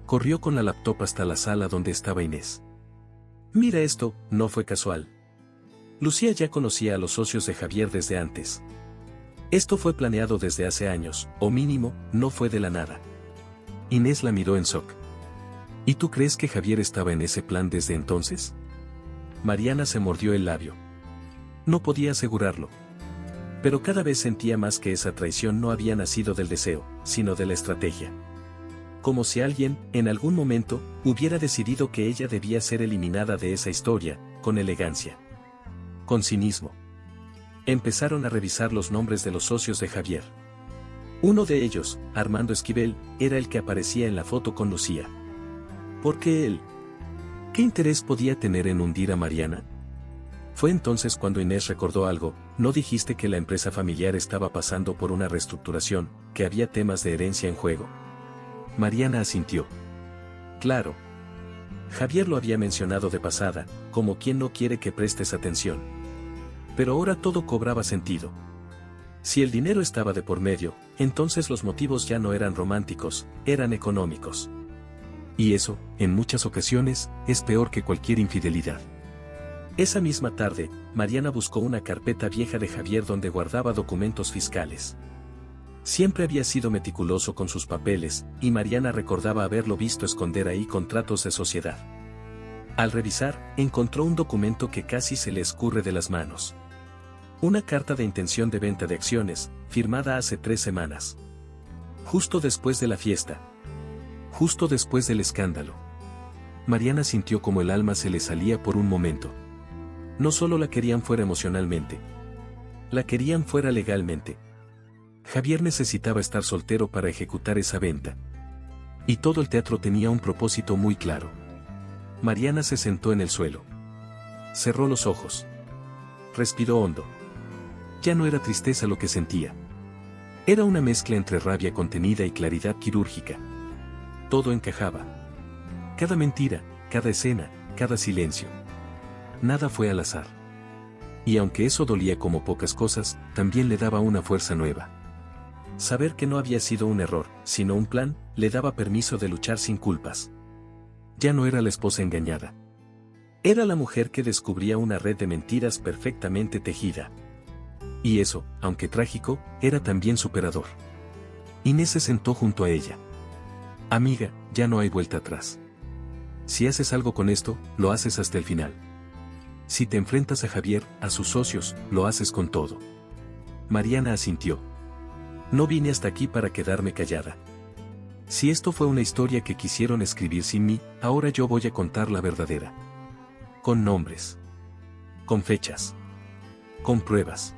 Speaker 1: Corrió con la laptop hasta la sala donde estaba Inés. Mira esto, no fue casual. Lucía ya conocía a los socios de Javier desde antes. Esto fue planeado desde hace años, o mínimo, no fue de la nada. Inés la miró en shock. ¿Y tú crees que Javier estaba en ese plan desde entonces? Mariana se mordió el labio. No podía asegurarlo. Pero cada vez sentía más que esa traición no había nacido del deseo, sino de la estrategia. Como si alguien, en algún momento, hubiera decidido que ella debía ser eliminada de esa historia, con elegancia. Con cinismo. Empezaron a revisar los nombres de los socios de Javier. Uno de ellos, Armando Esquivel, era el que aparecía en la foto con Lucía. ¿Por qué él? ¿Qué interés podía tener en hundir a Mariana? Fue entonces cuando Inés recordó algo. ¿No dijiste que la empresa familiar estaba pasando por una reestructuración, que había temas de herencia en juego? Mariana asintió. Claro. Javier lo había mencionado de pasada, como quien no quiere que prestes atención. Pero ahora todo cobraba sentido. Si el dinero estaba de por medio, entonces los motivos ya no eran románticos, eran económicos. Y eso, en muchas ocasiones, es peor que cualquier infidelidad. Esa misma tarde, Mariana buscó una carpeta vieja de Javier donde guardaba documentos fiscales. Siempre había sido meticuloso con sus papeles, y Mariana recordaba haberlo visto esconder ahí contratos de sociedad. Al revisar, encontró un documento que casi se le escurre de las manos. Una carta de intención de venta de acciones, firmada hace 3 semanas. Justo después de la fiesta. Justo después del escándalo. Mariana sintió como el alma se le salía por un momento. No solo la querían fuera emocionalmente. La querían fuera legalmente. Javier necesitaba estar soltero para ejecutar esa venta. Y todo el teatro tenía un propósito muy claro. Mariana se sentó en el suelo. Cerró los ojos. Respiró hondo. Ya no era tristeza lo que sentía. Era una mezcla entre rabia contenida y claridad quirúrgica. Todo encajaba. Cada mentira, cada escena, cada silencio. Nada fue al azar. Y aunque eso dolía como pocas cosas, también le daba una fuerza nueva. Saber que no había sido un error, sino un plan, le daba permiso de luchar sin culpas. Ya no era la esposa engañada. Era la mujer que descubría una red de mentiras perfectamente tejida. Y eso, aunque trágico, era también superador. Inés se sentó junto a ella. Amiga, ya no hay vuelta atrás. Si haces algo con esto, lo haces hasta el final. Si te enfrentas a Javier, a sus socios, lo haces con todo. Mariana asintió. No vine hasta aquí para quedarme callada. Si esto fue una historia que quisieron escribir sin mí, ahora yo voy a contar la verdadera. Con nombres. Con fechas. Con pruebas.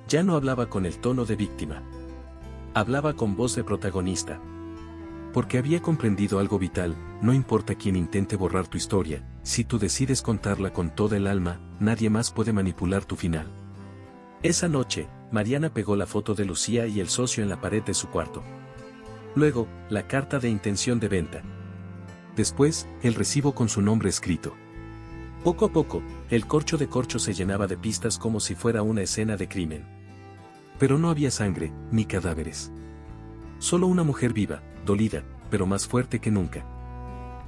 Speaker 1: Ya no hablaba con el tono de víctima. Hablaba con voz de protagonista. Porque había comprendido algo vital, no importa quién intente borrar tu historia, si tú decides contarla con toda el alma, nadie más puede manipular tu final. Esa noche, Mariana pegó la foto de Lucía y el socio en la pared de su cuarto. Luego, la carta de intención de venta. Después, el recibo con su nombre escrito. Poco a poco, el corcho de corcho se llenaba de pistas como si fuera una escena de crimen. Pero no había sangre, ni cadáveres. Solo una mujer viva, dolida, pero más fuerte que nunca.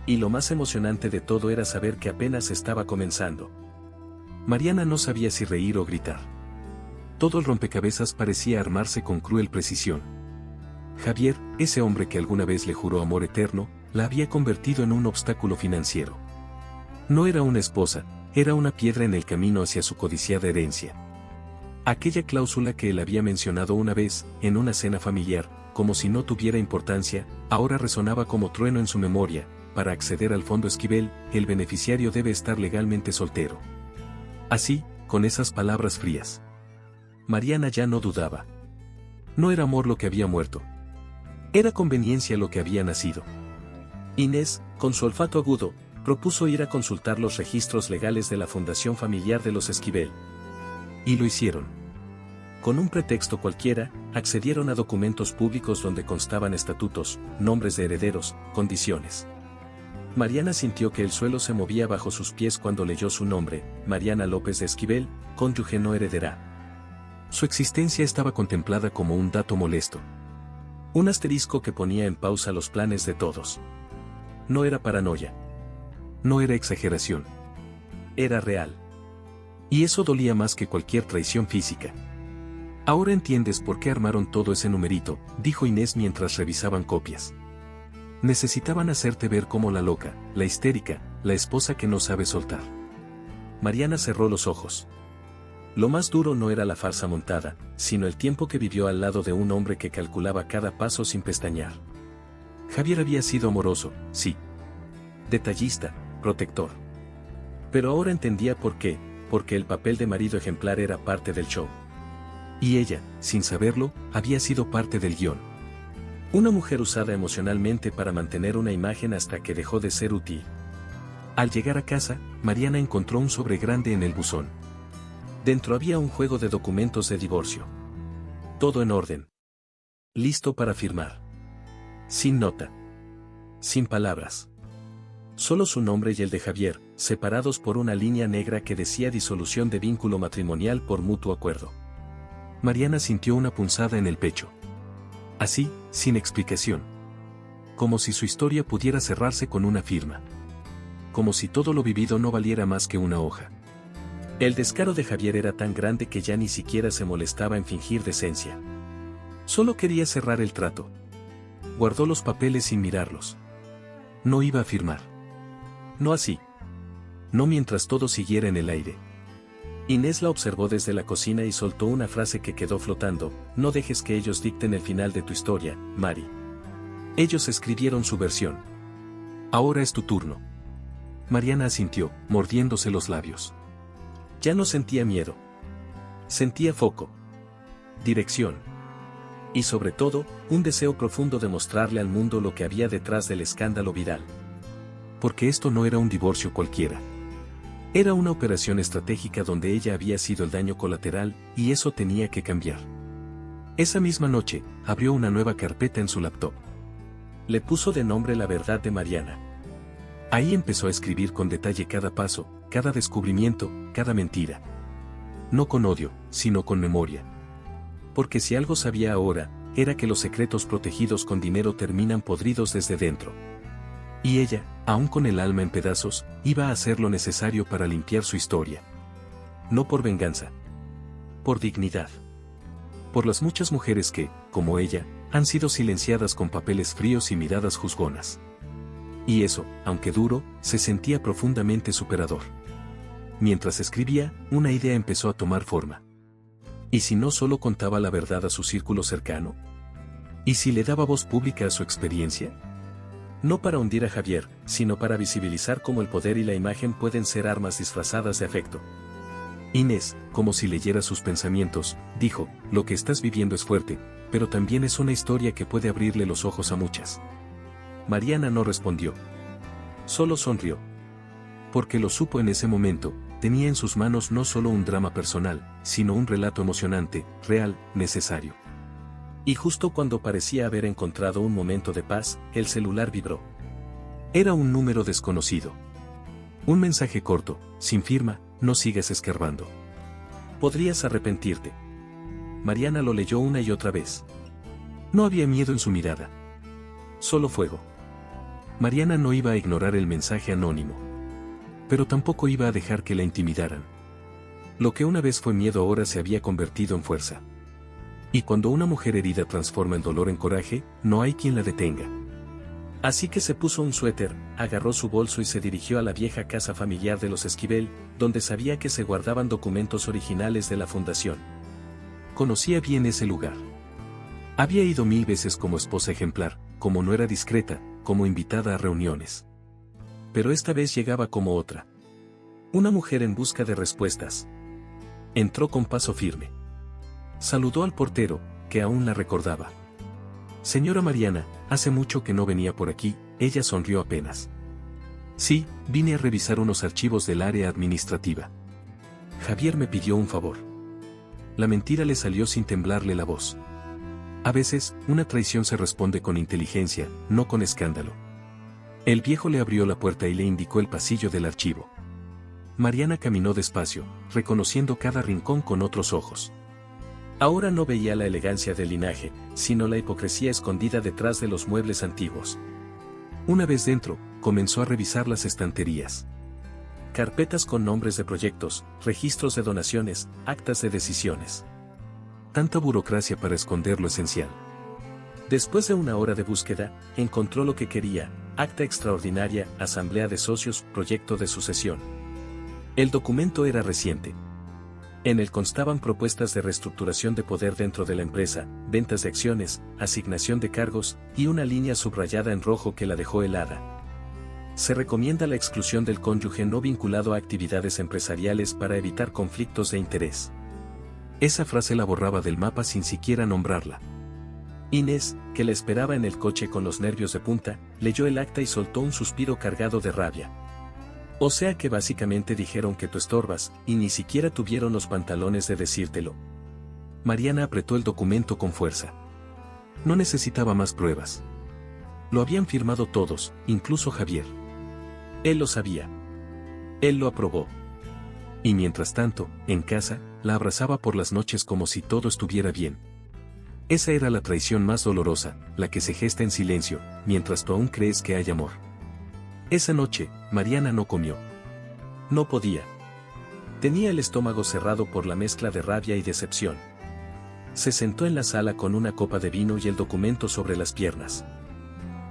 Speaker 1: Y lo más emocionante de todo era saber que apenas estaba comenzando. Mariana no sabía si reír o gritar. Todo el rompecabezas parecía armarse con cruel precisión. Javier, ese hombre que alguna vez le juró amor eterno, la había convertido en un obstáculo financiero. No era una esposa, era una piedra en el camino hacia su codiciada herencia. Aquella cláusula que él había mencionado una vez, en una cena familiar, como si no tuviera importancia, ahora resonaba como trueno en su memoria. Para acceder al fondo Esquivel, el beneficiario debe estar legalmente soltero. Así, con esas palabras frías. Mariana ya no dudaba. No era amor lo que había muerto. Era conveniencia lo que había nacido. Inés, con su olfato agudo, propuso ir a consultar los registros legales de la Fundación Familiar de los Esquivel. Y lo hicieron. Con un pretexto cualquiera, accedieron a documentos públicos donde constaban estatutos, nombres de herederos, condiciones. Mariana sintió que el suelo se movía bajo sus pies cuando leyó su nombre, Mariana López de Esquivel, cónyuge no heredará. Su existencia estaba contemplada como un dato molesto. Un asterisco que ponía en pausa los planes de todos. No era paranoia. No era exageración. Era real. Y eso dolía más que cualquier traición física. Ahora entiendes por qué armaron todo ese numerito, dijo Inés mientras revisaban copias. Necesitaban hacerte ver como la loca, la histérica, la esposa que no sabe soltar. Mariana cerró los ojos. Lo más duro no era la farsa montada, sino el tiempo que vivió al lado de un hombre que calculaba cada paso sin pestañear. Javier había sido amoroso, sí. Detallista, protector. Pero ahora entendía por qué, porque el papel de marido ejemplar era parte del show. Y ella, sin saberlo, había sido parte del guión. Una mujer usada emocionalmente para mantener una imagen hasta que dejó de ser útil. Al llegar a casa, Mariana encontró un sobre grande en el buzón. Dentro había un juego de documentos de divorcio. Todo en orden. Listo para firmar. Sin nota. Sin palabras. Solo su nombre y el de Javier, separados por una línea negra que decía disolución de vínculo matrimonial por mutuo acuerdo. Mariana sintió una punzada en el pecho. Así, sin explicación. Como si su historia pudiera cerrarse con una firma. Como si todo lo vivido no valiera más que una hoja. El descaro de Javier era tan grande que ya ni siquiera se molestaba en fingir decencia. Solo quería cerrar el trato. Guardó los papeles sin mirarlos. No iba a firmar. No así. No mientras todo siguiera en el aire. Inés la observó desde la cocina y soltó una frase que quedó flotando: no dejes que ellos dicten el final de tu historia, Mari. Ellos escribieron su versión. Ahora es tu turno. Mariana asintió, mordiéndose los labios. Ya no sentía miedo. Sentía foco. Dirección. Y sobre todo, un deseo profundo de mostrarle al mundo lo que había detrás del escándalo Vidal. Porque esto no era un divorcio cualquiera. Era una operación estratégica donde ella había sido el daño colateral, y eso tenía que cambiar. Esa misma noche, abrió una nueva carpeta en su laptop. Le puso de nombre La verdad de Mariana. Ahí empezó a escribir con detalle cada paso, cada descubrimiento, cada mentira. No con odio, sino con memoria. Porque si algo sabía ahora, era que los secretos protegidos con dinero terminan podridos desde dentro. Y ella, aún con el alma en pedazos, iba a hacer lo necesario para limpiar su historia. No por venganza. Por dignidad. Por las muchas mujeres que, como ella, han sido silenciadas con papeles fríos y miradas juzgonas. Y eso, aunque duro, se sentía profundamente superador. Mientras escribía, una idea empezó a tomar forma. ¿Y si no solo contaba la verdad a su círculo cercano? ¿Y si le daba voz pública a su experiencia? No para hundir a Javier, sino para visibilizar cómo el poder y la imagen pueden ser armas disfrazadas de afecto. Inés, como si leyera sus pensamientos, dijo, lo que estás viviendo es fuerte, pero también es una historia que puede abrirle los ojos a muchas. Mariana no respondió. Solo sonrió. Porque lo supo en ese momento, tenía en sus manos no solo un drama personal, sino un relato emocionante, real, necesario. Y justo cuando parecía haber encontrado un momento de paz, el celular vibró. Era un número desconocido. Un mensaje corto, sin firma, no sigas escarbando. Podrías arrepentirte. Mariana lo leyó una y otra vez. No había miedo en su mirada. Solo fuego. Mariana no iba a ignorar el mensaje anónimo. Pero tampoco iba a dejar que la intimidaran. Lo que una vez fue miedo ahora se había convertido en fuerza. Y cuando una mujer herida transforma el dolor en coraje, no hay quien la detenga. Así que se puso un suéter, agarró su bolso y se dirigió a la vieja casa familiar de los Esquivel, donde sabía que se guardaban documentos originales de la fundación. Conocía bien ese lugar. Había ido 1000 veces como esposa ejemplar, como no era discreta, como invitada a reuniones. Pero esta vez llegaba como otra. Una mujer en busca de respuestas. Entró con paso firme. Saludó al portero, que aún la recordaba. Señora Mariana, hace mucho que no venía por aquí, ella sonrió apenas. Sí, vine a revisar unos archivos del área administrativa. Javier me pidió un favor. La mentira le salió sin temblarle la voz. A veces, una traición se responde con inteligencia, no con escándalo. El viejo le abrió la puerta y le indicó el pasillo del archivo. Mariana caminó despacio, reconociendo cada rincón con otros ojos. Ahora no veía la elegancia del linaje, sino la hipocresía escondida detrás de los muebles antiguos. Una vez dentro, comenzó a revisar las estanterías. Carpetas con nombres de proyectos, registros de donaciones, actas de decisiones. Tanta burocracia para esconder lo esencial. Después de una hora de búsqueda, encontró lo que quería: acta extraordinaria, asamblea de socios, proyecto de sucesión. El documento era reciente. En él constaban propuestas de reestructuración de poder dentro de la empresa, ventas de acciones, asignación de cargos, y una línea subrayada en rojo que la dejó helada. Se recomienda la exclusión del cónyuge no vinculado a actividades empresariales para evitar conflictos de interés. Esa frase la borraba del mapa sin siquiera nombrarla. Inés, que la esperaba en el coche con los nervios de punta, leyó el acta y soltó un suspiro cargado de rabia. O sea que básicamente dijeron que tú estorbas, y ni siquiera tuvieron los pantalones de decírtelo. Mariana apretó el documento con fuerza. No necesitaba más pruebas. Lo habían firmado todos, incluso Javier. Él lo sabía. Él lo aprobó. Y mientras tanto, en casa, la abrazaba por las noches como si todo estuviera bien. Esa era la traición más dolorosa, la que se gesta en silencio, mientras tú aún crees que hay amor. Esa noche, Mariana no comió. No podía. Tenía el estómago cerrado por la mezcla de rabia y decepción. Se sentó en la sala con una copa de vino y el documento sobre las piernas.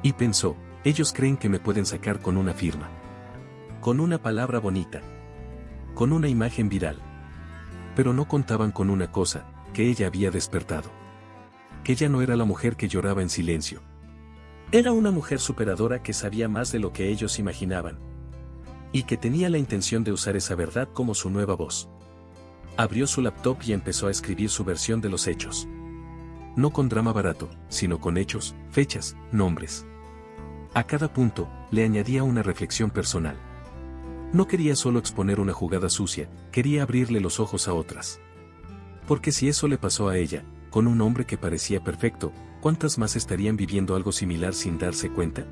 Speaker 1: Y pensó, ellos creen que me pueden sacar con una firma. Con una palabra bonita. Con una imagen viral. Pero no contaban con una cosa, que ella había despertado. Que ella no era la mujer que lloraba en silencio. Era una mujer superadora que sabía más de lo que ellos imaginaban. Y que tenía la intención de usar esa verdad como su nueva voz. Abrió su laptop y empezó a escribir su versión de los hechos. No con drama barato, sino con hechos, fechas, nombres. A cada punto, le añadía una reflexión personal. No quería solo exponer una jugada sucia, quería abrirle los ojos a otras. Porque si eso le pasó a ella, con un hombre que parecía perfecto, ¿cuántas más estarían viviendo algo similar sin darse cuenta?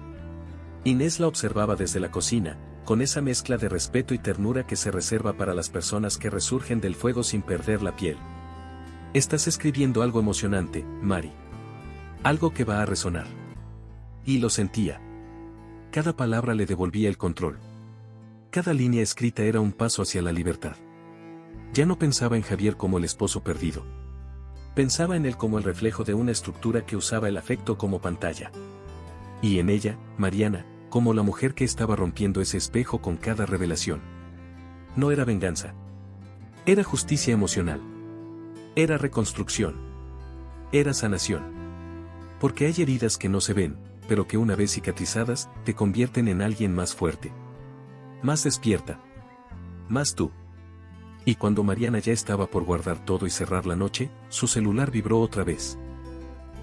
Speaker 1: Inés la observaba desde la cocina, con esa mezcla de respeto y ternura que se reserva para las personas que resurgen del fuego sin perder la piel. Estás escribiendo algo emocionante, Mari. Algo que va a resonar. Y lo sentía. Cada palabra le devolvía el control. Cada línea escrita era un paso hacia la libertad. Ya no pensaba en Javier como el esposo perdido. Pensaba en él como el reflejo de una estructura que usaba el afecto como pantalla. Y en ella, Mariana, como la mujer que estaba rompiendo ese espejo con cada revelación. No era venganza. Era justicia emocional. Era reconstrucción. Era sanación. Porque hay heridas que no se ven, pero que una vez cicatrizadas, te convierten en alguien más fuerte. Más despierta. Más tú. Y cuando Mariana ya estaba por guardar todo y cerrar la noche, su celular vibró otra vez.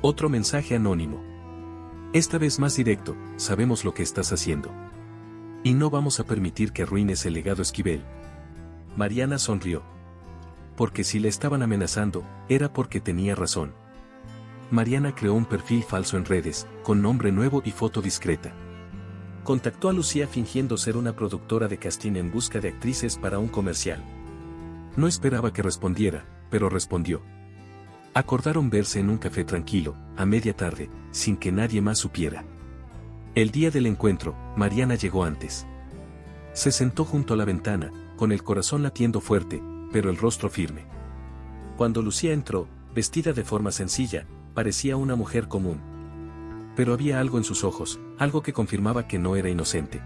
Speaker 1: Otro mensaje anónimo. Esta vez más directo: sabemos lo que estás haciendo. Y no vamos a permitir que arruines el legado Esquivel. Mariana sonrió. Porque si le estaban amenazando, era porque tenía razón. Mariana creó un perfil falso en redes, con nombre nuevo y foto discreta. Contactó a Lucía fingiendo ser una productora de casting en busca de actrices para un comercial. No esperaba que respondiera, pero respondió. Acordaron verse en un café tranquilo, a media tarde, sin que nadie más supiera. El día del encuentro, Mariana llegó antes. Se sentó junto a la ventana, con el corazón latiendo fuerte, pero el rostro firme. Cuando Lucía entró, vestida de forma sencilla, parecía una mujer común. Pero había algo en sus ojos, algo que confirmaba que no era inocente.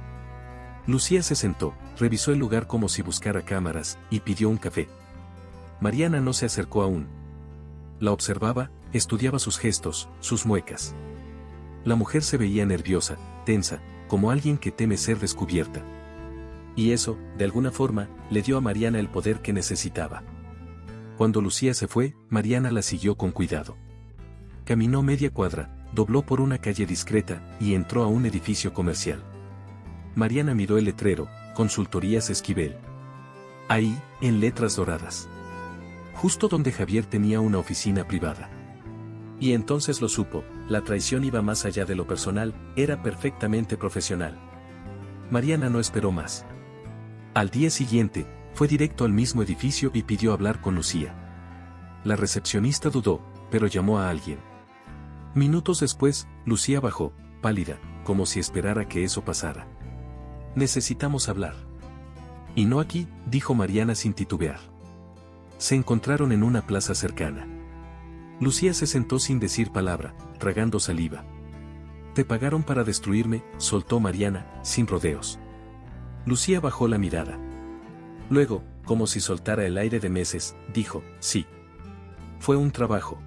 Speaker 1: Lucía se sentó, revisó el lugar como si buscara cámaras, y pidió un café. Mariana no se acercó aún. La observaba, estudiaba sus gestos, sus muecas. La mujer se veía nerviosa, tensa, como alguien que teme ser descubierta. Y eso, de alguna forma, le dio a Mariana el poder que necesitaba. Cuando Lucía se fue, Mariana la siguió con cuidado. Caminó media cuadra, dobló por una calle discreta, y entró a un edificio comercial. Mariana miró el letrero: Consultorías Esquivel. Ahí, en letras doradas. Justo donde Javier tenía una oficina privada. Y entonces lo supo: la traición iba más allá de lo personal, era perfectamente profesional. Mariana no esperó más. Al día siguiente, fue directo al mismo edificio y pidió hablar con Lucía. La recepcionista dudó, pero llamó a alguien. Minutos después, Lucía bajó, pálida, como si esperara que eso pasara. Necesitamos hablar. Y no aquí, dijo Mariana sin titubear. Se encontraron en una plaza cercana. Lucía se sentó sin decir palabra, tragando saliva. Te pagaron para destruirme, soltó Mariana, sin rodeos. Lucía bajó la mirada. Luego, como si soltara el aire de meses, dijo: sí. Fue un trabajo.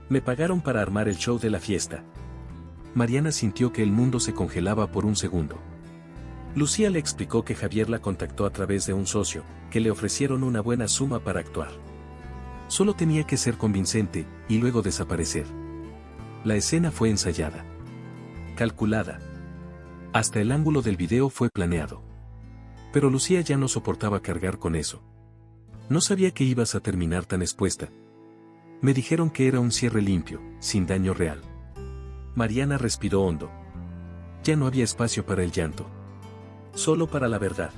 Speaker 1: Me pagaron para armar el show de la fiesta. Mariana sintió que el mundo se congelaba por un segundo. Lucía le explicó que Javier la contactó a través de un socio, que le ofrecieron una buena suma para actuar. Solo tenía que ser convincente, y luego desaparecer. La escena fue ensayada. Calculada. Hasta el ángulo del video fue planeado. Pero Lucía ya no soportaba cargar con eso. No sabía que ibas a terminar tan expuesta. Me dijeron que era un cierre limpio, sin daño real. Mariana respiró hondo. Ya no había espacio para el llanto. Solo para la verdad.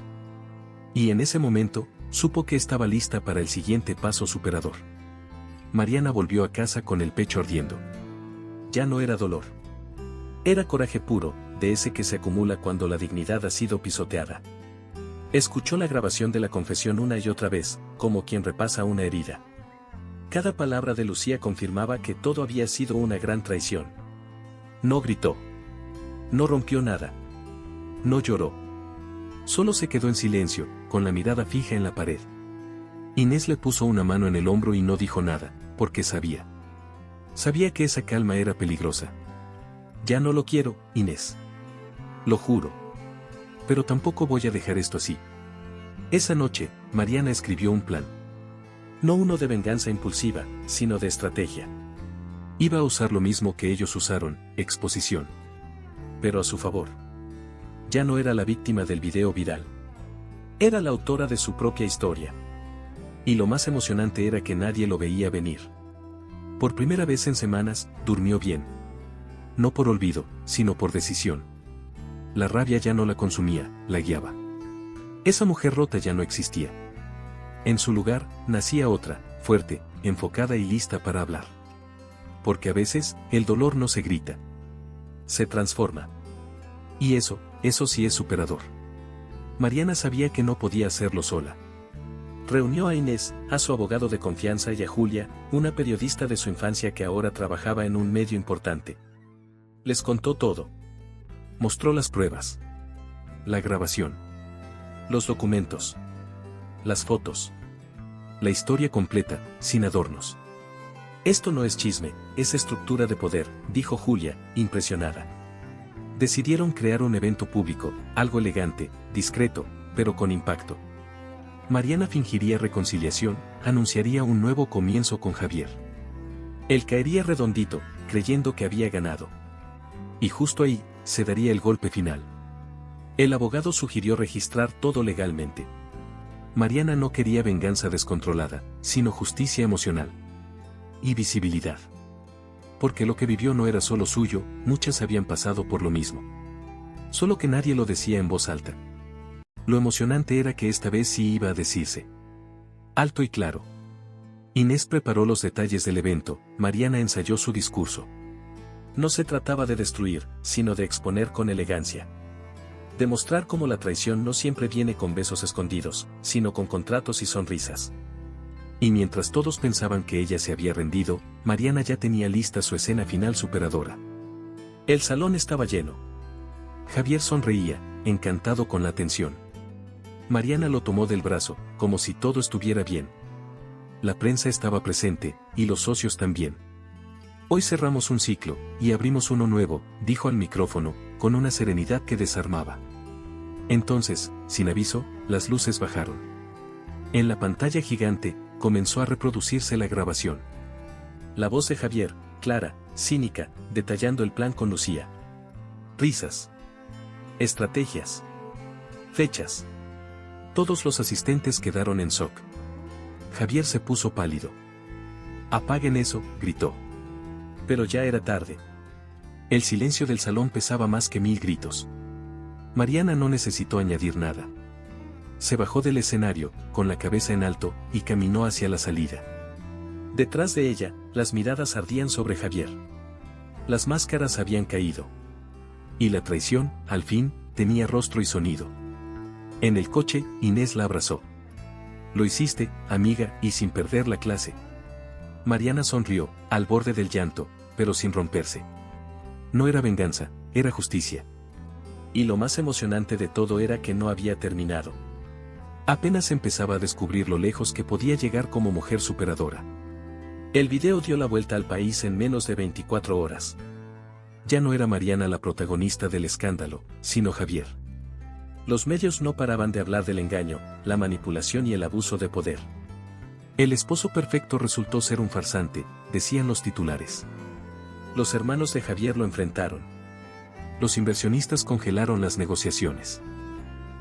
Speaker 1: Y en ese momento, supo que estaba lista para el siguiente paso superador. Mariana volvió a casa con el pecho ardiendo. Ya no era dolor. Era coraje puro, de ese que se acumula cuando la dignidad ha sido pisoteada. Escuchó la grabación de la confesión una y otra vez, como quien repasa una herida. Cada palabra de Lucía confirmaba que todo había sido una gran traición. No gritó. No rompió nada. No lloró. Solo se quedó en silencio, con la mirada fija en la pared. Inés le puso una mano en el hombro y no dijo nada, porque sabía. Sabía que esa calma era peligrosa. Ya no lo quiero, Inés. Lo juro. Pero tampoco voy a dejar esto así. Esa noche, Mariana escribió un plan. No uno de venganza impulsiva, sino de estrategia. Iba a usar lo mismo que ellos usaron: exposición. Pero a su favor. Ya no era la víctima del video viral. Era la autora de su propia historia. Y lo más emocionante era que nadie lo veía venir. Por primera vez en semanas, durmió bien. No por olvido, sino por decisión. La rabia ya no la consumía, la guiaba. Esa mujer rota ya no existía. En su lugar, nacía otra, fuerte, enfocada y lista para hablar. Porque a veces, el dolor no se grita. Se transforma. Y eso sí es superador. Mariana sabía que no podía hacerlo sola. Reunió a Inés, a su abogado de confianza, y a Julia, una periodista de su infancia que ahora trabajaba en un medio importante. Les contó todo. Mostró las pruebas. La grabación. Los documentos. Las fotos. La historia completa, sin adornos. Esto no es chisme, es estructura de poder, dijo Julia, impresionada. Decidieron crear un evento público, algo elegante, discreto, pero con impacto. Mariana fingiría reconciliación, anunciaría un nuevo comienzo con Javier. Él caería redondito, creyendo que había ganado. Y justo ahí, se daría el golpe final. El abogado sugirió registrar todo legalmente. Mariana no quería venganza descontrolada, sino justicia emocional. Y visibilidad. Porque lo que vivió no era solo suyo, muchas habían pasado por lo mismo. Solo que nadie lo decía en voz alta. Lo emocionante era que esta vez sí iba a decirse. Alto y claro. Inés preparó los detalles del evento, Mariana ensayó su discurso. No se trataba de destruir, sino de exponer con elegancia. Demostrar cómo la traición no siempre viene con besos escondidos, sino con contratos y sonrisas. Y mientras todos pensaban que ella se había rendido, Mariana ya tenía lista su escena final superadora. El salón estaba lleno. Javier sonreía, encantado con la atención. Mariana lo tomó del brazo, como si todo estuviera bien. La prensa estaba presente, y los socios también. Hoy cerramos un ciclo, y abrimos uno nuevo, dijo al micrófono, con una serenidad que desarmaba. Entonces, sin aviso, las luces bajaron. En la pantalla gigante, comenzó a reproducirse la grabación. La voz de Javier, clara, cínica, detallando el plan con Lucía. Risas. Estrategias. Fechas. Todos los asistentes quedaron en shock. Javier se puso pálido. «Apaguen eso», gritó. Pero ya era tarde. El silencio del salón pesaba más que 1000 gritos. Mariana no necesitó añadir nada. Se bajó del escenario, con la cabeza en alto, y caminó hacia la salida. Detrás de ella, las miradas ardían sobre Javier. Las máscaras habían caído. Y la traición, al fin, tenía rostro y sonido. En el coche, Inés la abrazó. «Lo hiciste, amiga, y sin perder la clase». Mariana sonrió, al borde del llanto, pero sin romperse. No era venganza, era justicia. Y lo más emocionante de todo era que no había terminado. Apenas empezaba a descubrir lo lejos que podía llegar como mujer superadora. El video dio la vuelta al país en menos de 24 horas. Ya no era Mariana la protagonista del escándalo, sino Javier. Los medios no paraban de hablar del engaño, la manipulación y el abuso de poder. El esposo perfecto resultó ser un farsante, decían los titulares. Los hermanos de Javier lo enfrentaron. Los inversionistas congelaron las negociaciones.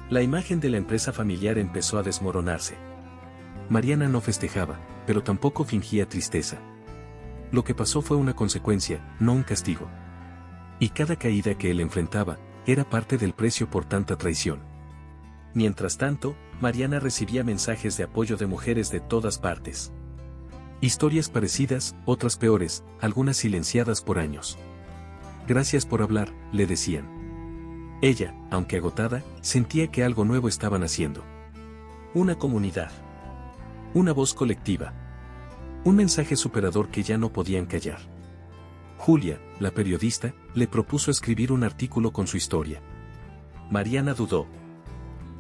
Speaker 1: La imagen de la empresa familiar empezó a desmoronarse. Mariana no festejaba, pero tampoco fingía tristeza. Lo que pasó fue una consecuencia, no un castigo. Y cada caída que él enfrentaba, era parte del precio por tanta traición. Mientras tanto, Mariana recibía mensajes de apoyo de mujeres de todas partes. Historias parecidas, otras peores, algunas silenciadas por años. «Gracias por hablar», le decían. Ella, aunque agotada, sentía que algo nuevo estaban haciendo. Una comunidad. Una voz colectiva. Un mensaje superador que ya no podían callar. Julia, la periodista, le propuso escribir un artículo con su historia. Mariana dudó.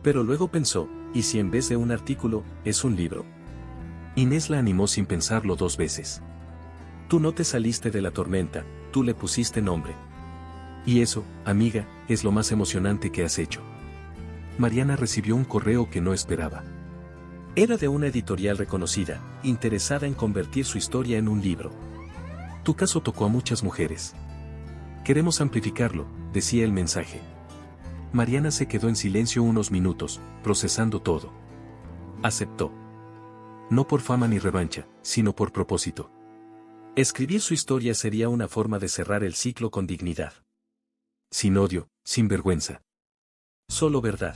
Speaker 1: Pero luego pensó, ¿y si en vez de un artículo, es un libro? Inés la animó sin pensarlo 2 veces. Tú no te saliste de la tormenta, tú le pusiste nombre. Y eso, amiga, es lo más emocionante que has hecho. Mariana recibió un correo que no esperaba. Era de una editorial reconocida, interesada en convertir su historia en un libro. Tu caso tocó a muchas mujeres. Queremos amplificarlo, decía el mensaje. Mariana se quedó en silencio unos minutos, procesando todo. Aceptó. No por fama ni revancha, sino por propósito. Escribir su historia sería una forma de cerrar el ciclo con dignidad. Sin odio, sin vergüenza. Solo verdad.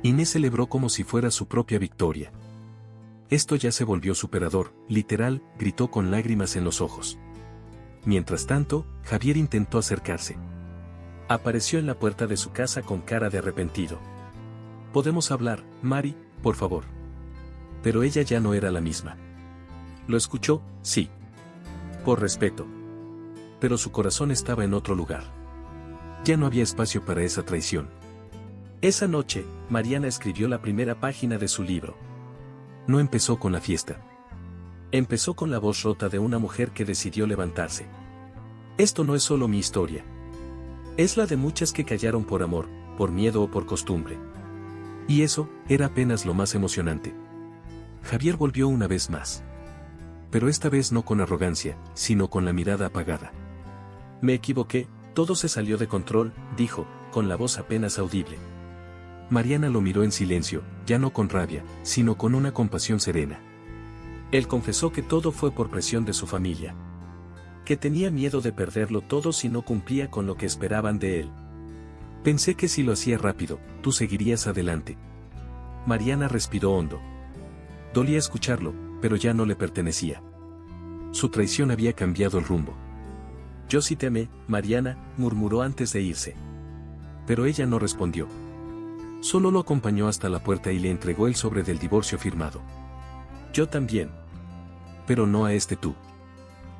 Speaker 1: Inés celebró como si fuera su propia victoria. Esto ya se volvió superador, literal, gritó con lágrimas en los ojos. Mientras tanto, Javier intentó acercarse. Apareció en la puerta de su casa con cara de arrepentido. «¿Podemos hablar, Mari, por favor?» Pero ella ya no era la misma. Lo escuchó, sí. Por respeto. Pero su corazón estaba en otro lugar. Ya no había espacio para esa traición. Esa noche, Mariana escribió la primera página de su libro. No empezó con la fiesta. Empezó con la voz rota de una mujer que decidió levantarse. Esto no es solo mi historia. Es la de muchas que callaron por amor, por miedo o por costumbre. Y eso, era apenas lo más emocionante. Javier volvió una vez más. Pero esta vez no con arrogancia, sino con la mirada apagada. Me equivoqué, todo se salió de control, dijo, con la voz apenas audible. Mariana lo miró en silencio, ya no con rabia, sino con una compasión serena. Él confesó que todo fue por presión de su familia. Que tenía miedo de perderlo todo si no cumplía con lo que esperaban de él. Pensé que si lo hacía rápido, tú seguirías adelante. Mariana respiró hondo. Dolía escucharlo, pero ya no le pertenecía. Su traición había cambiado el rumbo. Yo sí te amé, Mariana, murmuró antes de irse. Pero ella no respondió. Solo lo acompañó hasta la puerta y le entregó el sobre del divorcio firmado. Yo también. Pero no a este tú.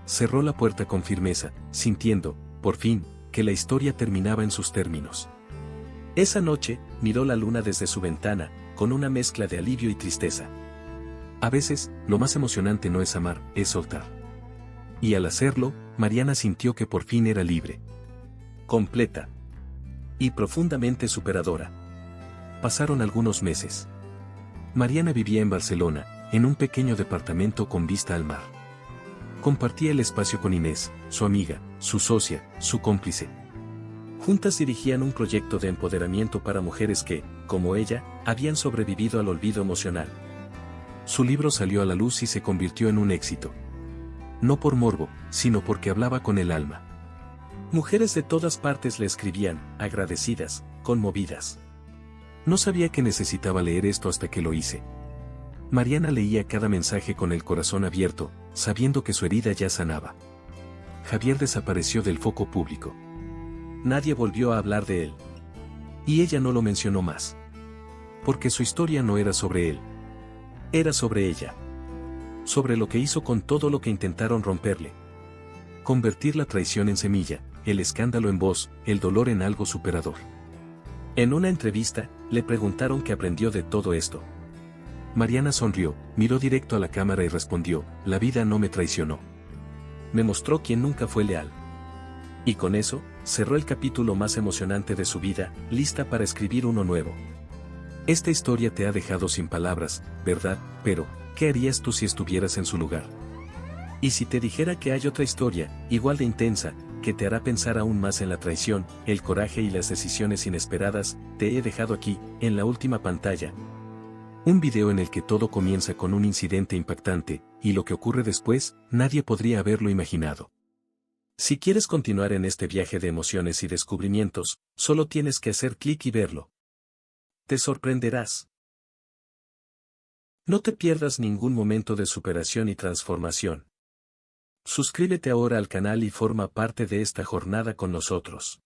Speaker 1: Cerró la puerta con firmeza, sintiendo, por fin, que la historia terminaba en sus términos. Esa noche, miró la luna desde su ventana, con una mezcla de alivio y tristeza. A veces, lo más emocionante no es amar, es soltar. Y al hacerlo, Mariana sintió que por fin era libre. Completa. Y profundamente superadora. Pasaron algunos meses. Mariana vivía en Barcelona, en un pequeño departamento con vista al mar. Compartía el espacio con Inés, su amiga, su socia, su cómplice. Juntas dirigían un proyecto de empoderamiento para mujeres que, como ella, habían sobrevivido al olvido emocional. Su libro salió a la luz y se convirtió en un éxito. No por morbo, sino porque hablaba con el alma. Mujeres de todas partes le escribían, agradecidas, conmovidas. No sabía que necesitaba leer esto hasta que lo hice. Mariana leía cada mensaje con el corazón abierto, sabiendo que su herida ya sanaba. Javier desapareció del foco público. Nadie volvió a hablar de él. Y ella no lo mencionó más. Porque su historia no era sobre él. Era sobre ella. Sobre lo que hizo con todo lo que intentaron romperle. Convertir la traición en semilla, el escándalo en voz, el dolor en algo superador. En una entrevista, le preguntaron qué aprendió de todo esto. Mariana sonrió, miró directo a la cámara y respondió, la vida no me traicionó. Me mostró quién nunca fue leal. Y con eso, cerró el capítulo más emocionante de su vida, lista para escribir uno nuevo. Esta historia te ha dejado sin palabras, ¿verdad? Pero, ¿qué harías tú si estuvieras en su lugar? Y si te dijera que hay otra historia, igual de intensa, que te hará pensar aún más en la traición, el coraje y las decisiones inesperadas, te he dejado aquí, en la última pantalla. Un video en el que todo comienza con un incidente impactante, y lo que ocurre después, nadie podría haberlo imaginado. Si quieres continuar en este viaje de emociones y descubrimientos, solo tienes que hacer clic y verlo. Te sorprenderás. No te pierdas ningún momento de superación y transformación. Suscríbete ahora al canal y forma parte de esta jornada con nosotros.